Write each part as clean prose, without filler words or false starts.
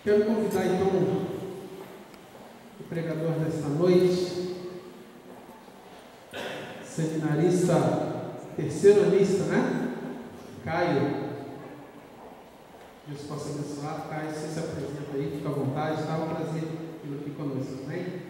Quero convidar então o pregador desta noite, seminarista, terceiro anista, né? Caio. Deus possa abençoar. Caio, você se apresenta aí, fica à vontade, tá? Um prazer tê-lo aqui conosco, amém?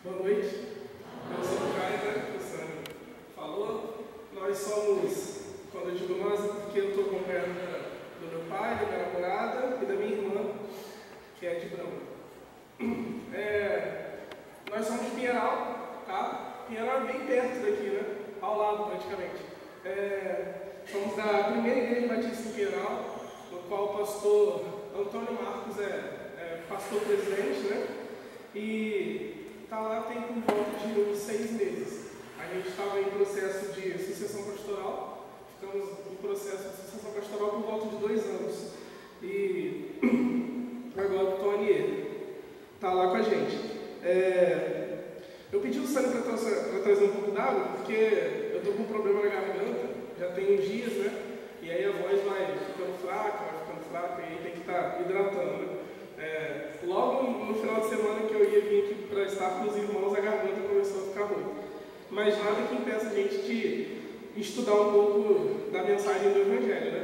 Boa noite, eu sou o Caio, né, que o Sandro falou. Nós somos, quando eu digo nós, é porque eu estou acompanhando do meu pai, da minha namorada e da minha irmã, que é de Branco. Nós somos de Pinheiral, tá? Pinheiral é bem perto daqui, né? Ao lado praticamente. Somos da primeira igreja batista em Pinheiral, no qual o pastor Antônio Marcos é pastor presidente, né? E está lá tem por volta de uns 6 meses. A gente estava em processo de sucessão pastoral, ficamos em processo de sucessão pastoral por volta de 2 anos. E agora o Tony está lá com a gente. Eu pedi o Sandro para trazer um pouco d'água, porque eu estou com um problema na garganta, já tem uns dias, né? E aí a voz vai ficando fraca, e aí tem que estar hidratando, né? Logo no final de semana que eu ia vir aqui para estar com os irmãos, a garganta começou a ficar ruim. Mas nada que impeça a gente de estudar um pouco da mensagem do Evangelho, né?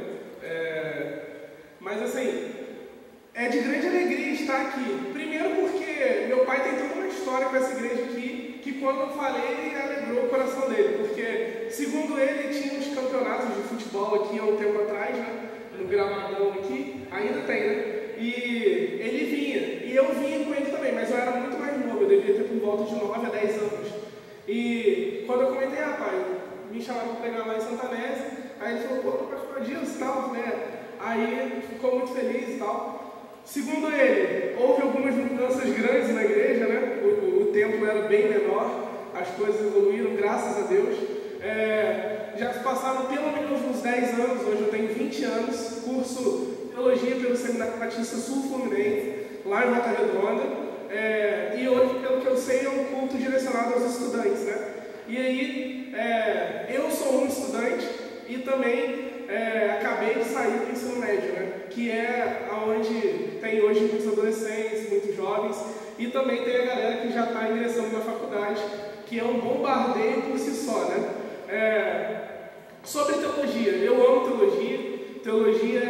Mas assim, é de grande alegria estar aqui. Primeiro porque meu pai tem toda uma história com essa igreja aqui, que quando eu falei, ele alegrou o coração dele. Porque, segundo ele, tinha uns campeonatos de futebol aqui há um tempo atrás, né? No Gramadão aqui, ainda tem, né? E ele vinha, e eu vinha com ele também, mas eu era muito mais novo, eu devia ter por volta de 9 a 10 anos. E quando eu comentei, pai, me chamaram para pregar lá em Santanese, aí ele falou, pô, pastor Adilson e tal, né? Aí ele ficou muito feliz e tal. Segundo ele, houve algumas mudanças grandes na igreja, né? O templo era bem menor, as coisas evoluíram, graças a Deus. Já se passaram pelo menos uns 10 anos, hoje eu tenho 20 anos, curso Teologia pelo Seminário Batista Sul Fluminense, lá em Volta Redonda, e hoje, pelo que eu sei, é um culto direcionado aos estudantes, né? E aí, eu sou um estudante e também acabei de sair do ensino médio, né? Que é onde tem hoje muitos adolescentes, muitos jovens, e também tem a galera que já está ingressando na faculdade, que é um bombardeio por si só, né? Sobre teologia, eu amo teologia, teologia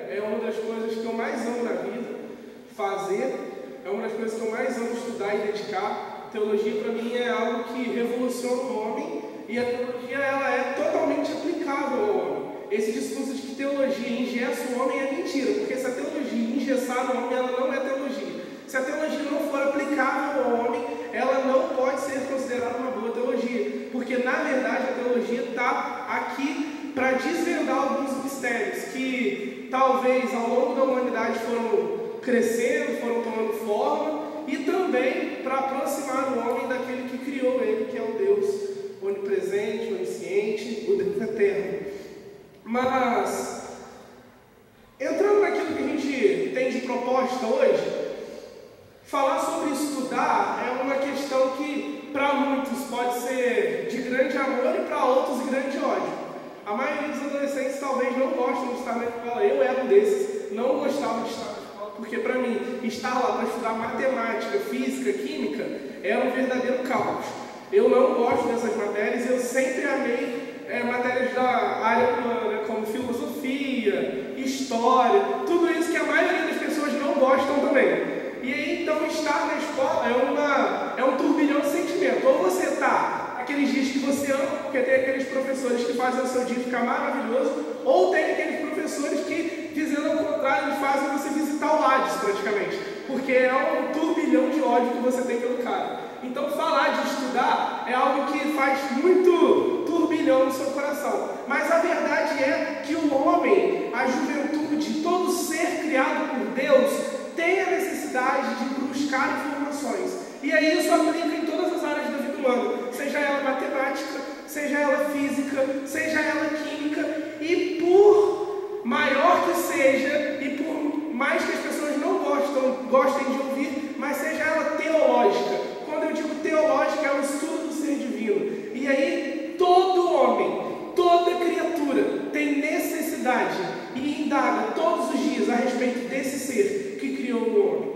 é uma das coisas que eu mais amo na vida, fazer, é uma das coisas que eu mais amo estudar e dedicar. Teologia para mim é algo que revoluciona o homem, e a teologia ela é totalmente aplicável ao homem. Esse discurso de que teologia engessa o homem é mentira, porque se a teologia engessar o homem, ela não é teologia. Se a teologia não for aplicável ao homem, ela não pode ser considerada uma boa teologia, porque na verdade a teologia está aqui para desvendar alguns mistérios que talvez ao longo da humanidade foram crescendo, foram tomando forma, e também para aproximar o homem daquele que criou ele, que é o Deus onipresente, onisciente, o Deus eterno. Mas, entrando naquilo que a gente tem de proposta hoje, falar sobre estudar é uma questão que para muitos pode ser de grande amor e para outros de grande ódio. A maioria dos adolescentes talvez não gostam de estar na escola, eu era um desses, não gostava de estar na escola, porque para mim, estar lá para estudar matemática, física, química, era um verdadeiro caos. Eu não gosto dessas matérias, eu sempre amei matérias da área humana, como filosofia, história, tudo isso que a maioria das pessoas não gostam também. E aí, então, estar na escola é um turbilhão de sentimento. Ou você está aqueles dias que você ama, porque tem aqueles professores que fazem o seu dia ficar maravilhoso, ou tem aqueles professores que, dizendo ao contrário, eles fazem você visitar o Hades, praticamente, porque é um turbilhão de ódio que você tem pelo cara. Então, falar de estudar é algo que faz muito turbilhão no seu coração. Mas a verdade é que o homem, a juventude, todo ser criado por Deus, tem tem a necessidade de buscar informações. E aí isso aplica em todas as áreas da vida humana, seja ela matemática, seja ela física, seja ela química, e por maior que seja, e por mais que as pessoas não gostem de ouvir, mas seja ela teológica. Quando eu digo teológica, é o estudo do ser divino. E aí todo homem, toda criatura tem necessidade e indaga todos os dias a respeito desse ser que criou o homem.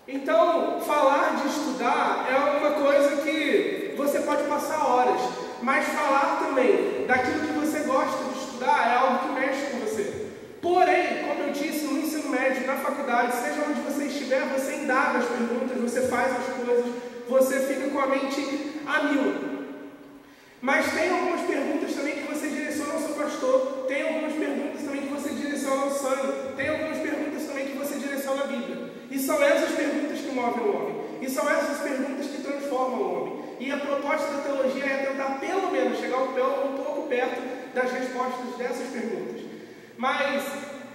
Então, falar de estudar é uma coisa que você pode passar horas, mas falar também daquilo que você gosta de estudar é algo que mexe com você. Porém, como eu disse, no ensino médio, na faculdade, seja onde você estiver, você indaga as perguntas, você faz as coisas, você fica com a mente a mil. Mas tem algumas perguntas também que você direciona ao seu pastor, tem algumas perguntas também que você direciona ao sangue, tem algumas perguntas também que você direciona à Bíblia. E são essas perguntas que movem o homem, e são essas perguntas que transformam o homem. E a proposta da teologia é tentar pelo menos chegar um pouco perto das respostas dessas perguntas. Mas,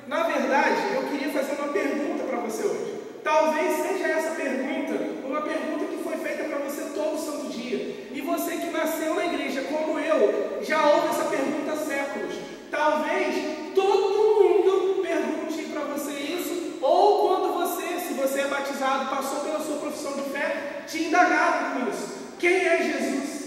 na verdade, eu queria fazer uma pergunta para você hoje. Talvez seja essa pergunta uma pergunta que foi feita para você todo santo dia. E você que nasceu na igreja, como eu, já ouve essa pergunta há séculos. Talvez todo mundo pergunte para você isso, ou quando você, se você é batizado, passou pela sua profissão de fé, te indagaram com isso. Quem é Jesus?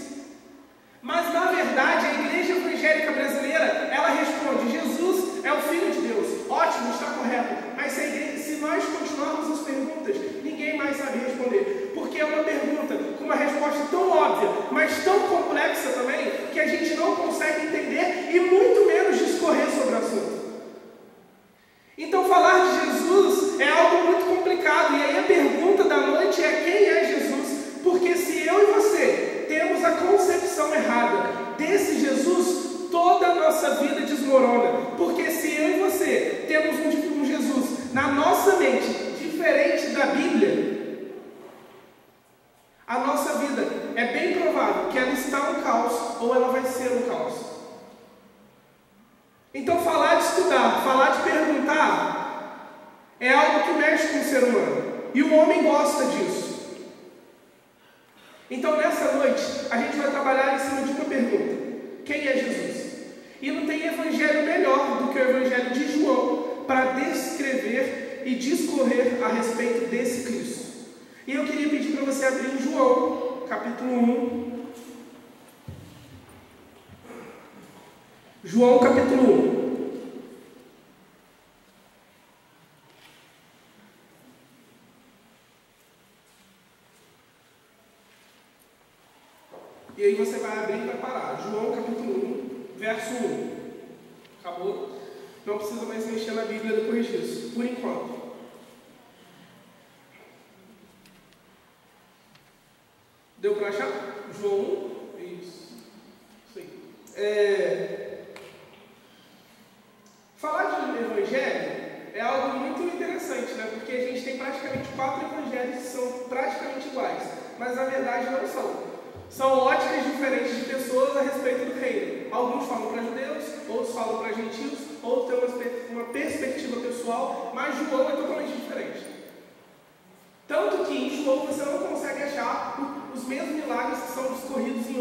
Mas, na verdade, a igreja evangélica brasileira, ela responde: Jesus é o Filho de Deus. Ótimo, está correto. Mas se nós continuarmos as perguntas, ninguém mais sabe responder. Porque é uma pergunta com uma resposta tão óbvia, mas tão complexa também, que a gente não consegue entender e muito menos discorrer sobre o assunto. Então, falar de Jesus é algo muito complicado. E aí a pergunta da noite é: quem é Jesus? Porque se eu e você temos a concepção errada desse Jesus, toda a nossa vida desmorona. Porque se eu e você temos um Jesus na nossa mente diferente da Bíblia, a nossa vida é bem provável que ela está um caos ou ela vai ser um caos. Então, falar de estudar, falar de perguntar é algo que mexe com o ser humano, e o homem gosta disso. Então, nessa noite, a gente vai trabalhar em cima de uma pergunta: quem é Jesus? E não tem evangelho melhor do que o evangelho de João para descrever e discorrer a respeito desse Cristo. E eu queria pedir para você abrir em João, capítulo 1. João, capítulo 1. E aí você vai abrir e vai parar. João capítulo 1, verso 1. Acabou? Não precisa mais mexer na Bíblia depois disso, por enquanto. Deu para achar? João 1? Isso aí. Falar de evangelho é algo muito interessante, né? Porque a gente tem praticamente 4 evangelhos que são praticamente iguais, mas na verdade não são. São óticas diferentes de pessoas a respeito do reino. Alguns falam para judeus, outros falam para gentios, outros têm uma perspectiva pessoal, mas João é totalmente diferente. Tanto que em João você não consegue achar os mesmos milagres que são discorridos em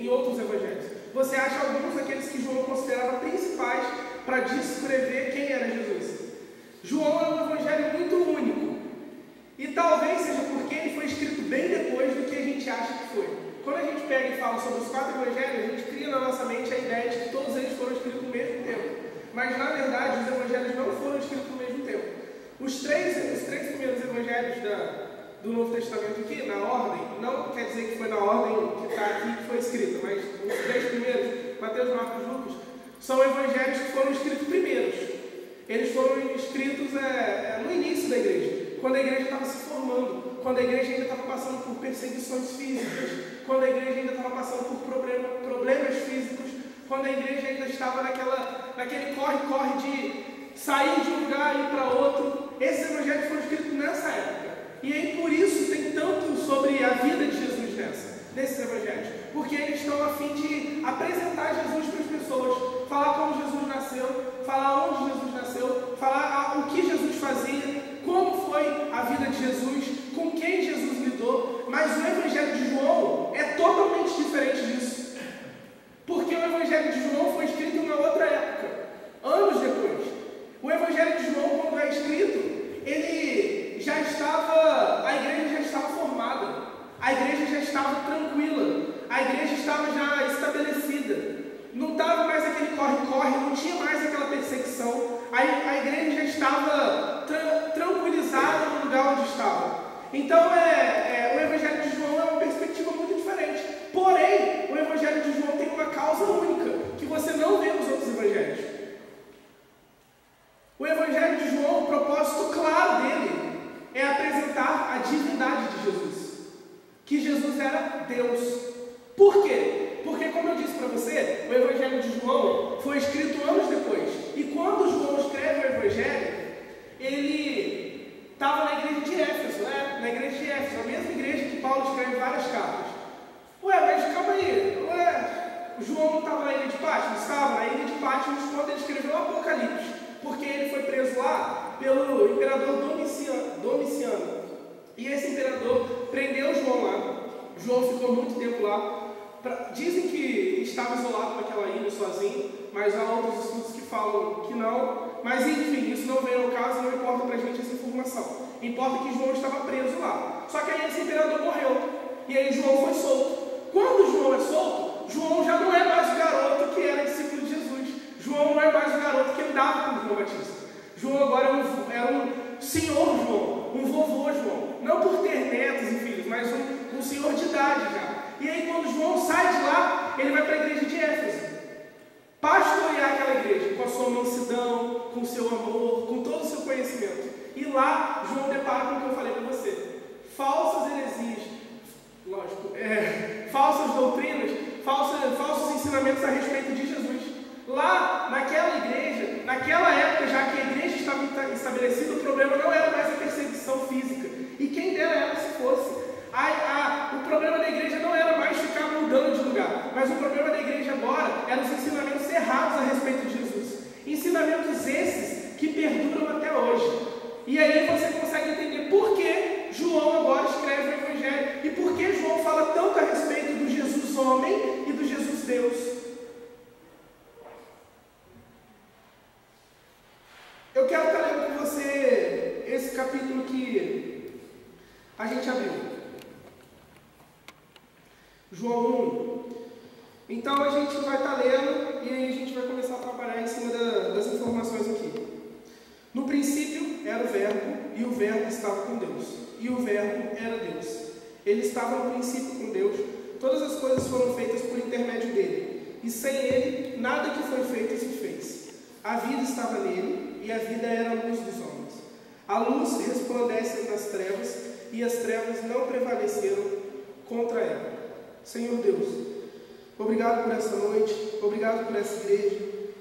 outros evangelhos. Você acha alguns daqueles que João considerava principais para descrever quem era Jesus. João é um evangelho muito único. E talvez seja porque ele foi escrito bem depois do que a gente acha que foi. Quando a gente pega e fala sobre os 4 evangelhos, a gente cria na nossa mente a ideia de que todos eles foram escritos no mesmo tempo. Mas, na verdade, os evangelhos não foram escritos no mesmo tempo. Os três primeiros evangelhos do Novo Testamento aqui, na ordem, não quer dizer que foi na ordem que está aqui que foi escrita, mas os 3 primeiros, Mateus, Marcos e Lucas, são evangelhos que foram escritos primeiros. Eles foram escritos no início da igreja, quando a igreja estava se formando, quando a igreja ainda estava passando por perseguições físicas, quando a igreja ainda estava passando por problemas físicos, quando a igreja ainda estava naquele corre-corre de sair de um lugar e ir para outro. Esses evangelhos foram escritos nessa época. E aí por isso tem tanto sobre a vida de Jesus nesses evangelhos. Porque eles estão a fim de apresentar Jesus para as pessoas, falar como Jesus nasceu, falar onde Jesus nasceu, falar o que Jesus fazia, como Jesus, com quem Jesus lidou, mas o Evangelho de João é totalmente diferente disso. Porque o Evangelho de João foi escrito em uma outra época, anos depois. O Evangelho de João, quando é escrito, ele já estava, a igreja já estava formada, a igreja já estava tranquila, a igreja estava já estabelecida. Não estava mais aquele corre-corre, não tinha mais aquela perseguição. A igreja já estava tranquilizada no lugar onde estava. Então, o Evangelho de João é uma perspectiva muito diferente. Porém, o Evangelho de João tem uma causa única, que você não vê nos outros evangelhos. O Evangelho de João, o propósito claro dele é apresentar a divindade de Jesus. Que Jesus era Deus. Por quê? Porque, como eu disse para você, o Evangelho de João foi escrito anos depois. E quando João escreve o Evangelho, ele estava na igreja de Éfeso, né? Na igreja de Éfeso, a mesma igreja que Paulo escreve várias cartas. Ué, mas calma aí, João não estava na ilha de Patmos? Estava na ilha de Patmos quando ele escreveu o Apocalipse, porque ele foi preso lá pelo imperador Domiciano. E esse imperador prendeu João lá. João ficou muito tempo lá. Dizem que estava isolado naquela ilha sozinho, mas há outros estudos que falam que não. Mas enfim, isso não vem ao caso, não importa para a gente essa informação. Importa que João estava preso lá. Só que aí esse imperador morreu. E aí João foi solto. Quando João é solto, João já não é mais o garoto que era discípulo de Jesus. João não é mais o garoto que andava com João Batista. João agora é um senhor João, um vovô João. Não por ter netos e filhos, mas um senhor de idade já. E aí quando João sai de lá, ele vai para a igreja de Éfeso. Pastorear aquela igreja, com a sua mansidão, com o seu amor, com todo o seu conhecimento. E lá, João depara com o que eu falei para você. Falsas heresias, lógico, falsas doutrinas, falsos ensinamentos a respeito de Jesus. Lá, naquela igreja, naquela época, já que a igreja estava estabelecida, o problema não era mais a perseguição física. E quem dera ela se fosse. O problema da igreja não era mais ficar mudando de lugar, mas o problema da igreja agora eram os ensinamentos errados a respeito de Jesus. Ensinamentos esses que perduram até hoje. E aí você consegue entender por que João agora escreve o Evangelho e por que João fala tanto a respeito do Jesus homem e do Jesus Deus. Eu quero estar lendo com você esse capítulo que a gente abriu. João 1. Então a gente vai estar lendo e aí a gente vai começar a trabalhar em cima das informações aqui. No princípio era o Verbo, e o Verbo estava com Deus, e o Verbo era Deus. Ele estava no princípio com Deus, todas as coisas foram feitas por intermédio dele, e sem ele nada que foi feito se fez. A vida estava nele, e a vida era a luz dos homens. A luz resplandece nas trevas, e as trevas não prevaleceram contra ela. Senhor Deus, obrigado por esta noite, obrigado por essa igreja,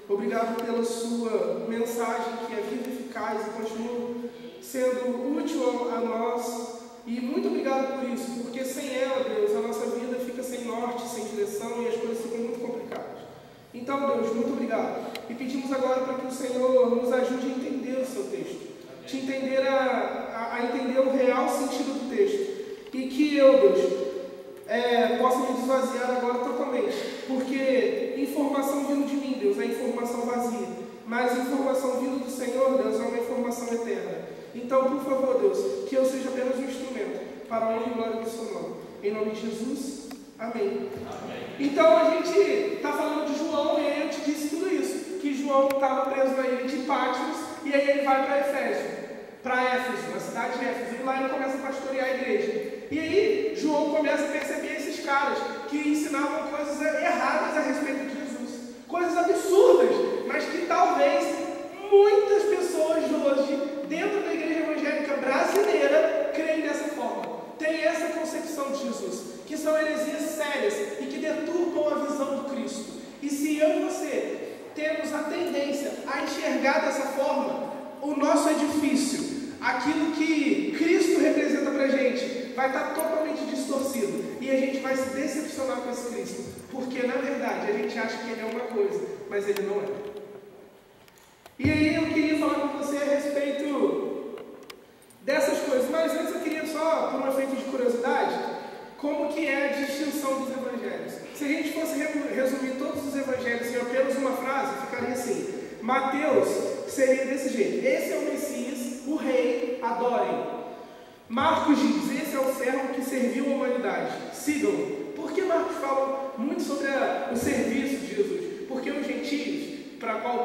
obrigado pela sua mensagem que é viva e eficaz e continua sendo útil a nós, e muito obrigado por isso, porque sem ela, Deus, a nossa vida fica sem norte, sem direção e as coisas ficam muito complicadas. Então, Deus, muito obrigado, e pedimos agora para que o Senhor nos ajude a entender o seu texto, te entender a entender o real sentido do texto, e que eu, Deus, possa me desvaziar agora totalmente, porque informação vindo de mim, Deus, é informação vazia, mas informação vindo do Senhor, Deus, é uma informação eterna. Então, por favor, Deus, que eu seja apenas um instrumento para a honra e glória do seu nome. Em nome de Jesus, amém. Amém. Então, a gente está falando de João, e aí eu te disse tudo isso, que João estava preso na ilha de Patmos, e aí ele vai para Éfeso, na cidade de Éfeso, e lá ele começa a pastorear a igreja. E aí, João começa a perceber esses caras que ensinavam coisas erradas a respeito de Jesus. Coisas absurdas, mas que talvez muitas pessoas hoje, dentro da igreja evangélica brasileira, creem dessa forma. Tem essa concepção de Jesus, que são heresias sérias e que deturpam a visão do Cristo. E se eu e você temos a tendência a enxergar dessa forma, o nosso edifício, aquilo que Cristo representa para a gente, vai estar totalmente distorcido. E a gente vai se decepcionar com esse Cristo. Porque, na verdade, a gente acha que ele é uma coisa, mas ele não é. E aí eu queria falar com você a respeito dessas coisas. Mas antes eu só por um efeito de curiosidade, como que é a distinção dos evangelhos. Se a gente fosse resumir todos os evangelhos em apenas uma frase, ficaria assim: Mateus seria desse jeito: esse é o Messias, o rei, adorem. Marcos diz: esse é o servo que serviu a humanidade, sigam-no. Por que Marcos fala muito sobre o serviço de Jesus? Porque os gentios, para qual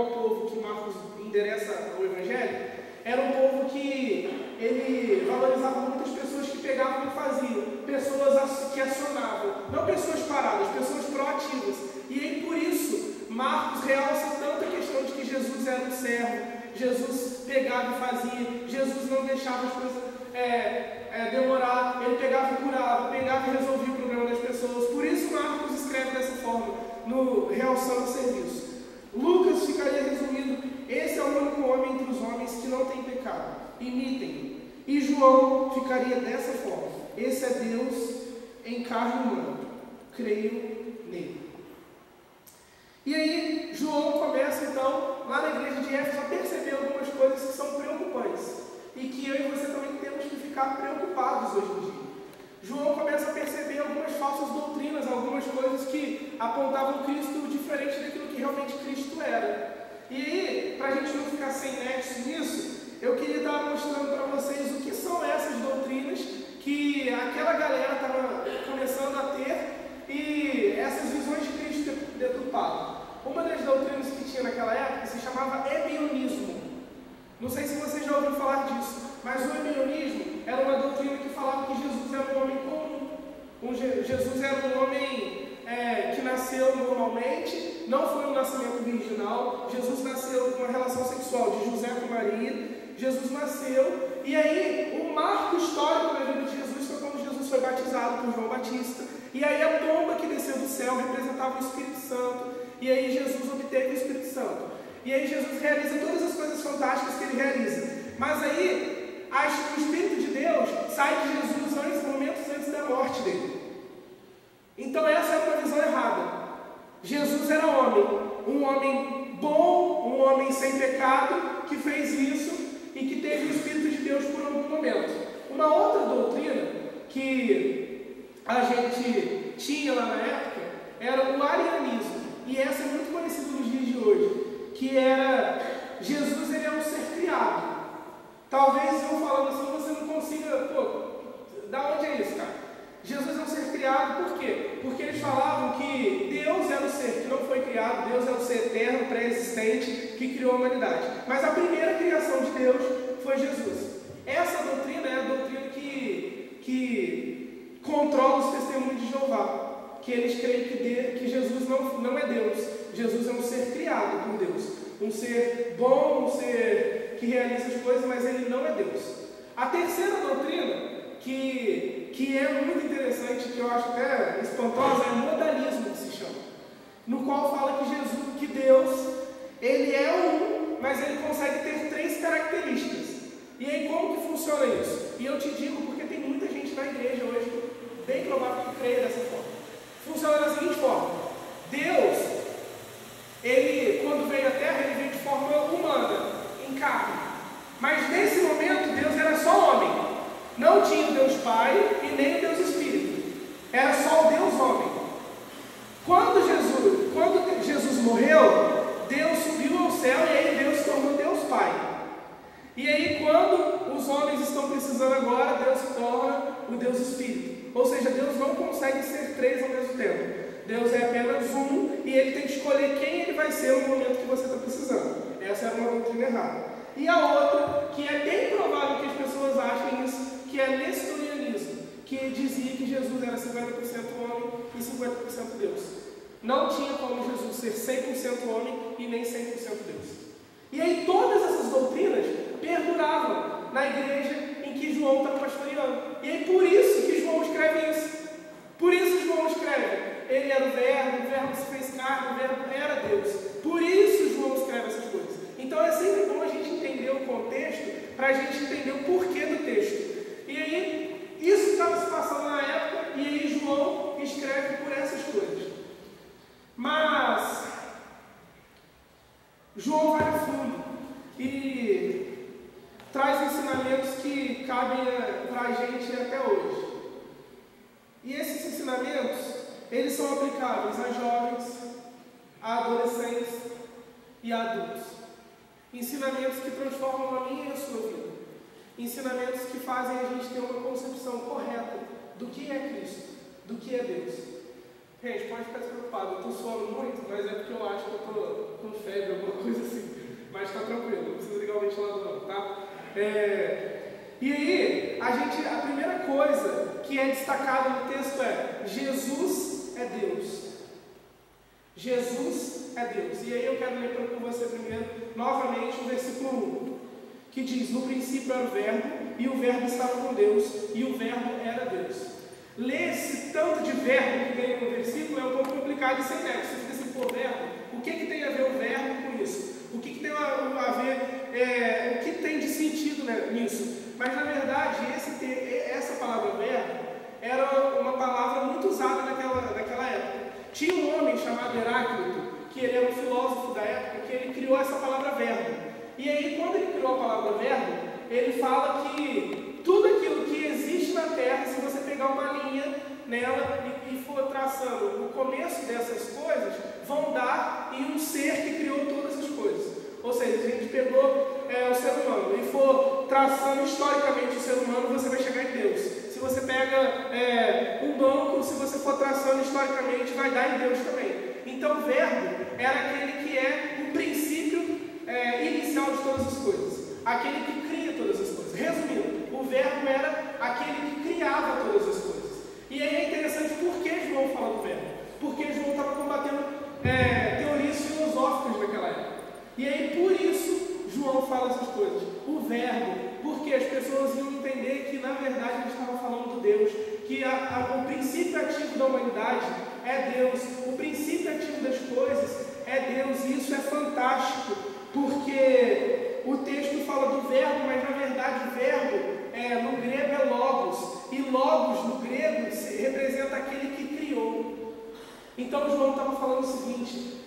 povo que Marcos endereça o evangelho, era um povo que ele valorizava muitas pessoas que pegavam e faziam, pessoas que acionavam, não pessoas paradas, pessoas proativas. E aí, por isso, Marcos realça tanto a questão de que Jesus era um servo, Jesus pegava e fazia, Jesus não deixava as coisas demorar, ele pegava e curava, pegava e resolvia o problema das pessoas. Por isso Marcos escreve dessa forma, no realçando o serviço. Lucas ficaria resumindo: esse é o único homem entre os homens que não tem pecado, imitem-o. E João ficaria dessa forma: esse é Deus em carne humana, creio nele. E aí João começa então, lá na igreja de Éfeso, a perceber algumas coisas que são preocupantes e que eu e você também temos que ficar preocupados hoje em dia. João começa a perceber algumas falsas doutrinas, algumas coisas que apontavam Cristo diferente daquilo que realmente Cristo era. E aí, para a gente não ficar sem nexo nisso, eu queria estar mostrando para vocês o que são essas doutrinas que aquela galera estava começando a ter e essas visões de Cristo deturpadas. Uma das doutrinas que tinha naquela época se chamava ebionismo. Não sei se você já ouviu falar disso, mas o ebionismo era uma doutrina que falava que Jesus era um homem comum. Jesus era um homem que nasceu normalmente, não foi um nascimento virginal. Jesus nasceu com uma relação sexual de José com Maria. Jesus nasceu, e aí o marco histórico da vida de Jesus foi quando Jesus foi batizado por João Batista. E aí a pomba que desceu do céu representava o Espírito Santo, e aí Jesus obteve o Espírito Santo. E aí Jesus realiza todas as coisas fantásticas que ele realiza. Mas aí o Espírito de Deus sai de Jesus momentos antes da morte dele. Então essa é uma visão errada. Jesus era um homem bom, um homem sem pecado, que fez isso e que teve o Espírito de Deus por algum momento. Uma outra doutrina que a gente tinha lá na época era o arianismo. E essa é muito conhecida nos dias de hoje, que era: Jesus ele é um ser criado. Talvez eu falando assim você não consiga, da onde é isso, cara? Jesus é um ser criado, por quê? Porque eles falavam que Deus era o ser que não foi criado, Deus é o ser eterno, pré-existente, que criou a humanidade. Mas a primeira criação de Deus foi Jesus. Essa doutrina é a doutrina que controla os testemunhos de Jeová, que eles creem que Jesus não é Deus. Jesus é um ser criado por Deus, um ser bom, um ser que realiza as coisas, mas ele não é Deus. A terceira doutrina, que é muito interessante, que eu acho até espantosa, é o modalismo, que se chama, no qual fala que Deus, ele é um, mas ele consegue ter 3 características. E aí como que funciona isso? E eu te digo porque tem muita gente na igreja hoje, bem provável que creia dessa forma. Funciona da seguinte forma: Deus, ele quando veio à Terra, ele veio de forma humana, em carne. Mas nesse momento Deus era só homem. Não tinha o Deus Pai e nem o Deus Espírito. Era só o Deus homem. Quando Jesus morreu, Deus subiu ao céu e aí Deus se tornou Deus Pai. E aí quando os homens estão precisando agora, Deus se torna o Deus Espírito. Ou seja, Deus não consegue ser 3 ao mesmo tempo. Deus é apenas um e ele tem que escolher quem ele vai ser no momento que você está precisando. Essa é uma doutrina errada. E a outra, que é bem provável que as pessoas achem isso, que é nestorianismo, que dizia que Jesus era 50% homem e 50% Deus. Não tinha como Jesus ser 100% homem e nem 100% Deus. E aí todas essas doutrinas perduravam na igreja em que João está pastoreando. E aí por isso que João escreve isso. Por isso que João escreve: ele era o verbo se fez carne, o verbo era Deus. Por isso João escreve essas coisas. Então é sempre bom a gente entender o contexto, para a gente entender o porquê do texto. E aí, isso estava se passando na época, e aí João escreve por essas coisas. Mas João vai a fundo e traz ensinamentos que cabem até hoje. E esses ensinamentos, eles são aplicáveis a jovens, a adolescentes e a adultos. Ensinamentos que transformam a minha e a sua vida. Ensinamentos que fazem a gente ter uma concepção correta do que é Cristo, do que é Deus. Gente, pode ficar despreocupado, eu estou suando muito, mas é porque eu acho que eu estou com febre, alguma coisa assim. Mas está tranquilo, não precisa ligar o ventilador não, tá? E aí, a primeira coisa que é destacada no texto é: Jesus é Deus. Jesus é Deus. E aí eu quero ler com você primeiro, novamente, o versículo 1, que diz: no princípio era o verbo, e o verbo estava com Deus, e o verbo era Deus. Ler esse tanto de verbo que tem no versículo é um pouco complicado e sem nexo. Você fica assim, pô, verbo, o que tem a ver o verbo com isso? O que tem a ver, o que tem de sentido, né, nisso? Mas na verdade, essa palavra verbo era uma palavra muito usada naquela época. Tinha um homem chamado Heráclito, que ele era um filósofo da época, que ele criou essa palavra verbo. E aí, quando ele criou a palavra verbo, ele fala que tudo aquilo que existe na Terra, se você pegar uma linha nela e for traçando o começo dessas coisas, vão dar em um ser que criou todas as coisas. Ou seja, se a gente pegou o ser humano e for traçando historicamente o ser humano, você vai chegar em Deus. Se você pega um banco, se você for traçando historicamente, vai dar em Deus também. Então, o verbo era aquele que é o princípio inicial de todas as coisas, aquele que cria todas as coisas. Resumindo, o verbo era aquele que criava todas as coisas. E aí é interessante por que João fala do verbo, porque João estava combatendo teorias filosóficas naquela época. E aí por isso João fala essas coisas. O verbo, porque as pessoas iam entender que na verdade ele estava falando do Deus, que o princípio ativo da humanidade é Deus, o princípio ativo das coisas é Deus. E isso é fantástico, porque o texto fala do verbo, mas na verdade o verbo no grego é logos, e logos no grego representa aquele que criou. Então João estava falando o seguinte: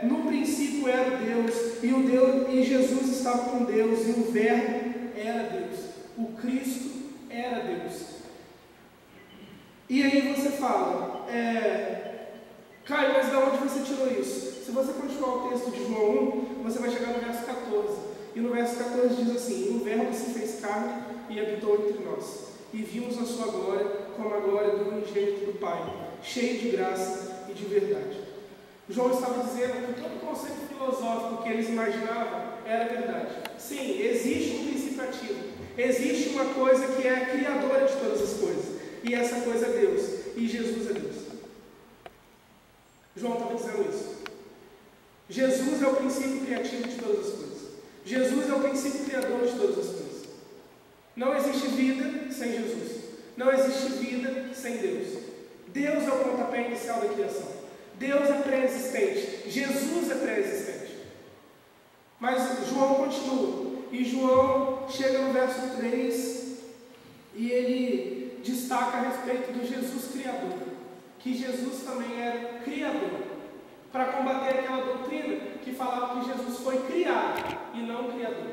no princípio era Deus, e Jesus estava com Deus, e o verbo era Deus, o Cristo era Deus. E aí você fala, Caio, mas de onde você tirou isso? Se você continuar o texto de João 1, você vai chegar no verso 14. E no verso 14 diz assim: o verbo se fez carne e habitou entre nós, e vimos a sua glória como a glória do unigênito do Pai, cheio de graça e de verdade. João estava dizendo que todo o conceito filosófico que eles imaginavam era verdade. Sim, existe um princípio ativo, existe uma coisa que é a criadora de todas as coisas, e essa coisa é Deus, e Jesus é Deus. João estava dizendo isso. Jesus é o princípio criativo de todas as coisas. Jesus é o princípio criador de todas as coisas. Não existe vida sem Jesus. Não existe vida sem Deus. Deus é o pontapé inicial da criação. Deus é pré-existente. Jesus é pré-existente. Mas João continua. E João chega no verso 3 e ele destaca a respeito do Jesus criador. Que Jesus também era criador. Para combater aquela doutrina que falava que Jesus foi criado e não criador.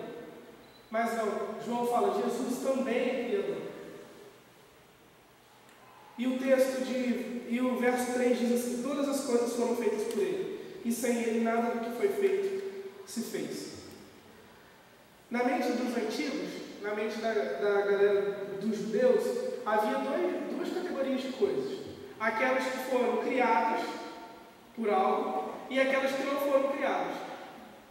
Mas não, João fala, Jesus também é criador. E o verso 3 diz assim: todas as coisas foram feitas por ele, e sem ele nada do que foi feito se fez. Na mente dos antigos, na mente da galera dos judeus, havia duas categorias de coisas: aquelas que foram criadas por algo e aquelas que não foram criadas.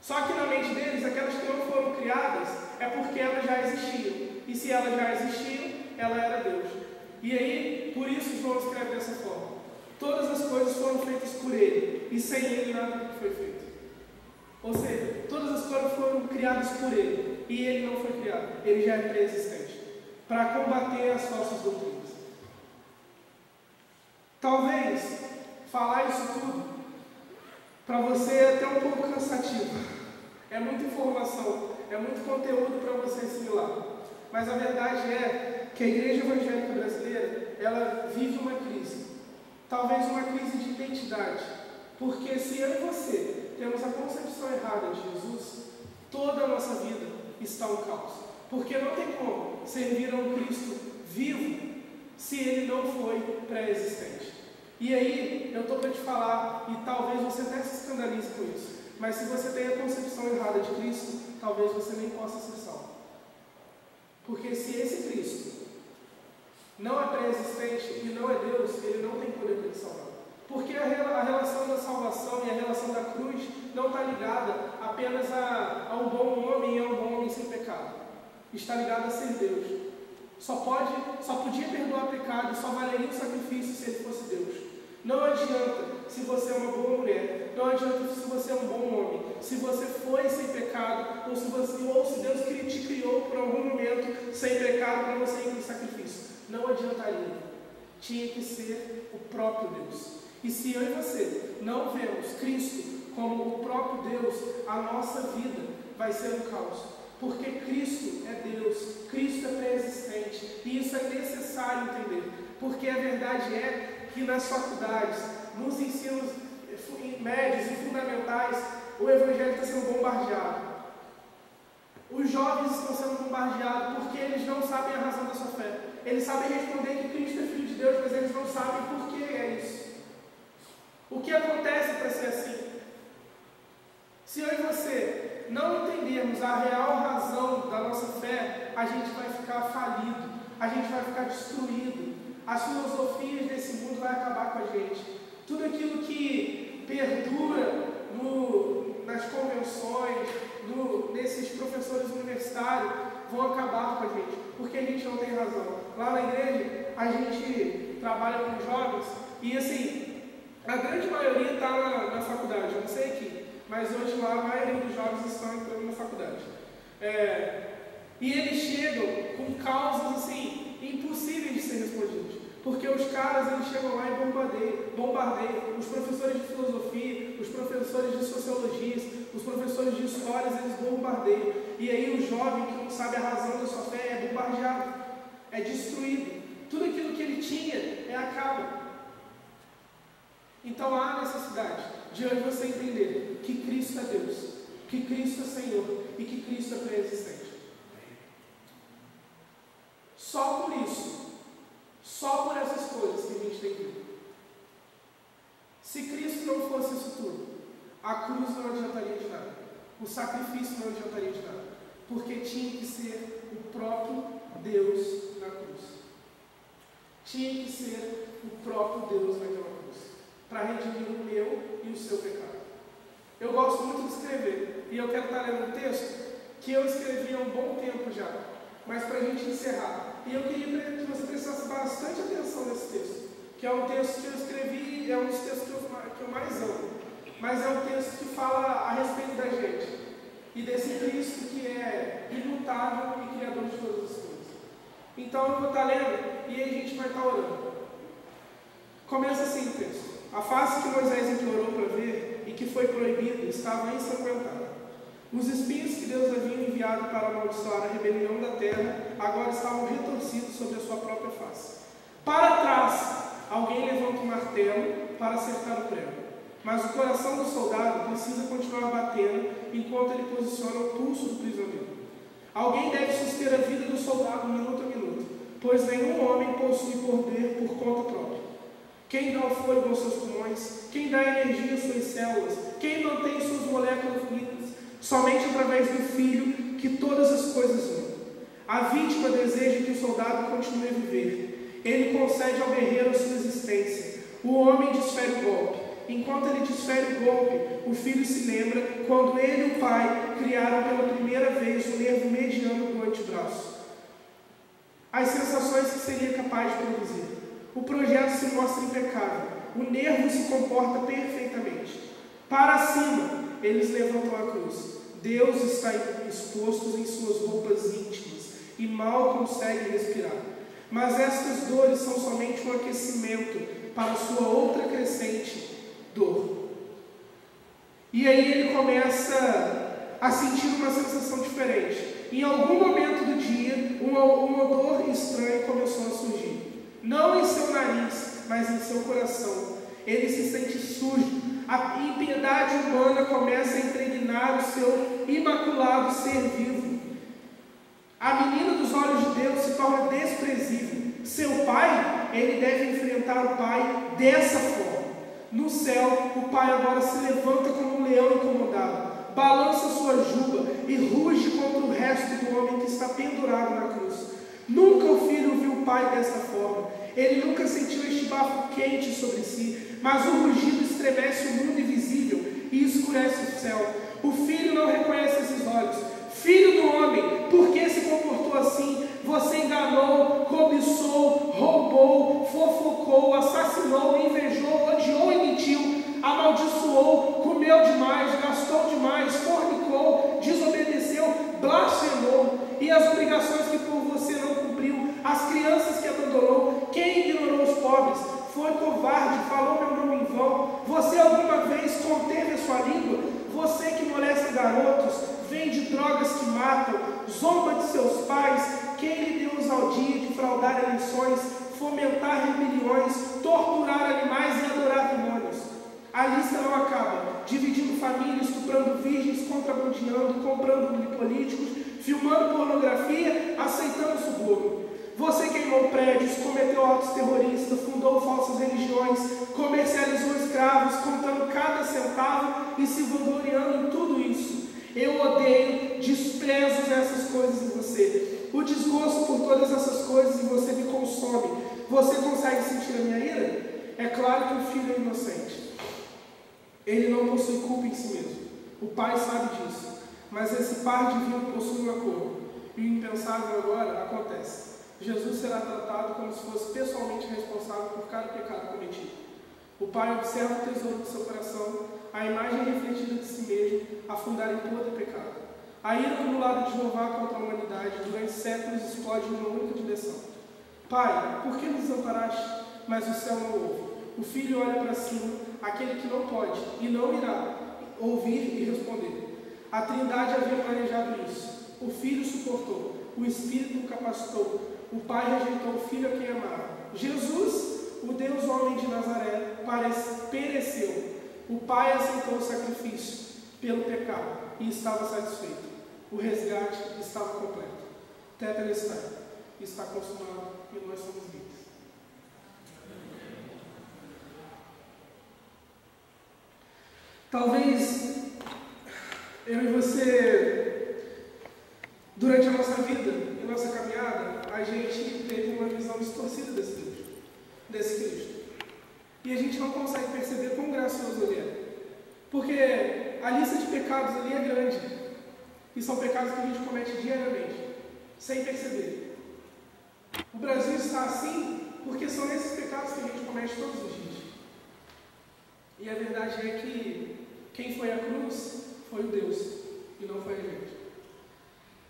Só que na mente deles, aquelas que não foram criadas é porque elas já existiam, e se elas já existiam, ela era Deus. E aí, por isso João escreve dessa forma: todas as coisas foram feitas por ele, e sem ele nada foi feito. Ou seja, todas as coisas foram criadas por ele, e ele não foi criado, ele já é pré-existente, para combater as falsas doutrinas. Talvez falar isso tudo para você é até um pouco cansativo. É muita informação, é muito conteúdo para você assimilar. Mas a verdade é que a igreja evangélica brasileira, ela vive uma crise. Talvez uma crise de identidade. Porque se eu e você temos a concepção errada de Jesus, toda a nossa vida está um caos. Porque não tem como servir a um Cristo vivo se ele não foi pré-existente? E aí, eu estou para te falar, e talvez você até se escandalize com isso, mas se você tem a concepção errada de Cristo, talvez você nem possa ser salvo. Porque se esse Cristo não é pré-existente e não é Deus, ele não tem poder para te salvar. Porque a relação da salvação e a relação da cruz não está ligada apenas a um bom homem e a um bom homem sem pecado. Está ligada a ser Deus. Só podia perdoar pecado, só valeria o sacrifício se ele fosse Deus. Não adianta se você é uma boa mulher, não adianta se você é um bom homem, se você foi sem pecado, ou se Deus te criou por algum momento sem pecado para você ir para o sacrifício. Não adiantaria. Tinha que ser o próprio Deus. E se eu e você não vemos Cristo como o próprio Deus, a nossa vida vai ser um caos. Porque Cristo é Deus, Cristo é pré-existente, e isso é necessário entender. Porque a verdade é que nas faculdades, nos ensinos médios e fundamentais, o Evangelho está sendo bombardeado. Os jovens estão sendo bombardeados porque eles não sabem a razão da sua fé. Eles sabem responder que Cristo é Filho de Deus, mas eles não sabem por que é isso. O que acontece para ser assim? Se eu e você não entendermos a real razão da nossa fé, a gente vai ficar falido, a gente vai ficar destruído. As filosofias desse mundo vão acabar com a gente. Tudo aquilo que perdura nas convenções, nesses professores universitários, vão acabar com a gente, porque a gente não tem razão. Lá na igreja, a gente trabalha com jovens e assim, a grande maioria está na faculdade, eu não sei aqui, mas hoje lá a maioria dos jovens estão entrando na faculdade. E eles chegam com causas assim, impossíveis de ser respondidas. Porque os caras, eles chegam lá e bombardeiam. Os professores de filosofia, os professores de sociologia, os professores de histórias, eles bombardeiam. E aí o jovem que não sabe a razão da sua fé é bombardeado, é destruído. Tudo aquilo que ele tinha acaba. Então há necessidade de hoje você entender que Cristo é Deus, que Cristo é Senhor e que Cristo é pré-existente. Só por isso, só por essas coisas que a gente tem que ver. Se Cristo não fosse isso tudo, a cruz não adiantaria de nada, o sacrifício não adiantaria de nada, porque tinha que ser o próprio Deus na cruz. Tinha que ser o próprio Deus naquela cruz, para redimir o meu e o seu pecado. Eu gosto muito de escrever, e eu quero estar lendo um texto que eu escrevi há um bom tempo já, mas para a gente encerrar. E eu queria que você prestasse bastante atenção nesse texto, que é um texto que eu escrevi, é um dos textos que eu mais amo, mas é um texto que fala a respeito da gente, e desse Cristo que é imutável e criador de todas as coisas. Então eu vou estar lendo, e aí a gente vai estar orando. Começa assim o texto. A face que Moisés implorou para ver, e que foi proibida, estava ensanguentada. Os espinhos que Deus havia enviado para amaldiçoar a rebelião da terra, agora estavam retorcidos sobre a sua própria face. Para trás, alguém levanta um martelo para acertar o prego. Mas o coração do soldado precisa continuar batendo enquanto ele posiciona o pulso do prisioneiro. Alguém deve suster a vida do soldado minuto a minuto, pois nenhum homem possui poder por conta própria. Quem dá o fôlego aos seus pulmões? Quem dá energia às suas células? Quem mantém suas moléculas unidas? Somente através do Filho que todas as coisas vão. A vítima deseja que o soldado continue a viver. Ele concede ao guerreiro a sua existência. O homem desfere o golpe. Enquanto ele desfere o golpe, o filho se lembra quando ele e o pai criaram pela primeira vez o nervo mediano do antebraço. As sensações que seria capaz de produzir. O projeto se mostra impecável. O nervo se comporta perfeitamente. Para cima, eles levantam a cruz. Deus está exposto em suas roupas íntimas e mal consegue respirar. Mas estas dores são somente um aquecimento para sua outra crescente dor. E aí ele começa a sentir uma sensação diferente. Em algum momento do dia, um odor estranho começou a surgir. Não em seu nariz, mas em seu coração. Ele se sente sujo. A impiedade humana começa a impregnar o seu imaculado ser vivo. A menina dos olhos de Deus se torna desprezível. Seu pai, ele deve enfrentar o pai dessa forma. No céu, o pai agora se levanta como um leão incomodado, balança sua juba e ruge contra o resto do homem que está pendurado na cruz. Nunca o filho viu o pai dessa forma. Ele nunca sentiu este bafo quente sobre si, mas o rugido estremece o mundo invisível e escurece o céu. O filho não reconhece esses olhos. Filho do homem, por que se comportou assim? Você enganou, cobiçou, roubou, fofocou, assassinou, invejou, odiou e mentiu, amaldiçoou, comeu demais, gastou demais, fornicou, desobedeceu, blasfemou, e as obrigações que por você não cumpriu, as crianças que abandonou, quem ignorou os pobres, foi covarde, falou meu nome em vão. Você alguma vez conteve a sua língua? Você que molesta garotos, vende drogas que matam, zomba de seus pais, quem lhe deu ousadia de fraudar eleições, fomentar rebeliões, torturar animais e adorar demônios? A lista não acaba, dividindo família, estuprando virgens, contrabandeando, comprando políticos, filmando pornografia, aceitando suborno. Você queimou prédios, cometeu atos terroristas, fundou falsas religiões, comercializou escravos, contando cada centavo e se vangloriando em tudo isso. Eu odeio, desprezo essas coisas em você. O desgosto por todas essas coisas em você me consome. Você consegue sentir a minha ira? É claro que o filho é inocente. Ele não possui culpa em si mesmo. O pai sabe disso. Mas esse par divino possui um acordo. E o impensável agora acontece. Jesus será tratado como se fosse pessoalmente responsável por cada pecado cometido. O pai observa o tesouro do seu coração, a imagem refletida de si mesmo, afundar em todo o pecado. A ira acumulada de Jeová contra a humanidade durante séculos explode em uma única direção. Pai, por que nos desamparaste? Mas o céu não ouve. O filho olha para cima, aquele que não pode e não irá ouvir e responder. A Trindade havia planejado isso. O filho suportou, o Espírito o capacitou, o pai rejeitou o filho a quem amava. Jesus, o Deus homem de Nazaré, pereceu. O pai aceitou o sacrifício pelo pecado e estava satisfeito. O resgate estava completo. Tetelestai, está consumado e nós somos livres. Talvez eu e você, durante a nossa vida e nossa caminhada, a gente teve uma visão distorcida desse Deus, desse Cristo. E a gente não consegue perceber quão gracioso Ele é. Porque a lista de pecados ali é grande. E são pecados que a gente comete diariamente, sem perceber. O Brasil está assim porque são esses pecados que a gente comete todos os dias. E a verdade é que quem foi à cruz foi o Deus e não foi a gente.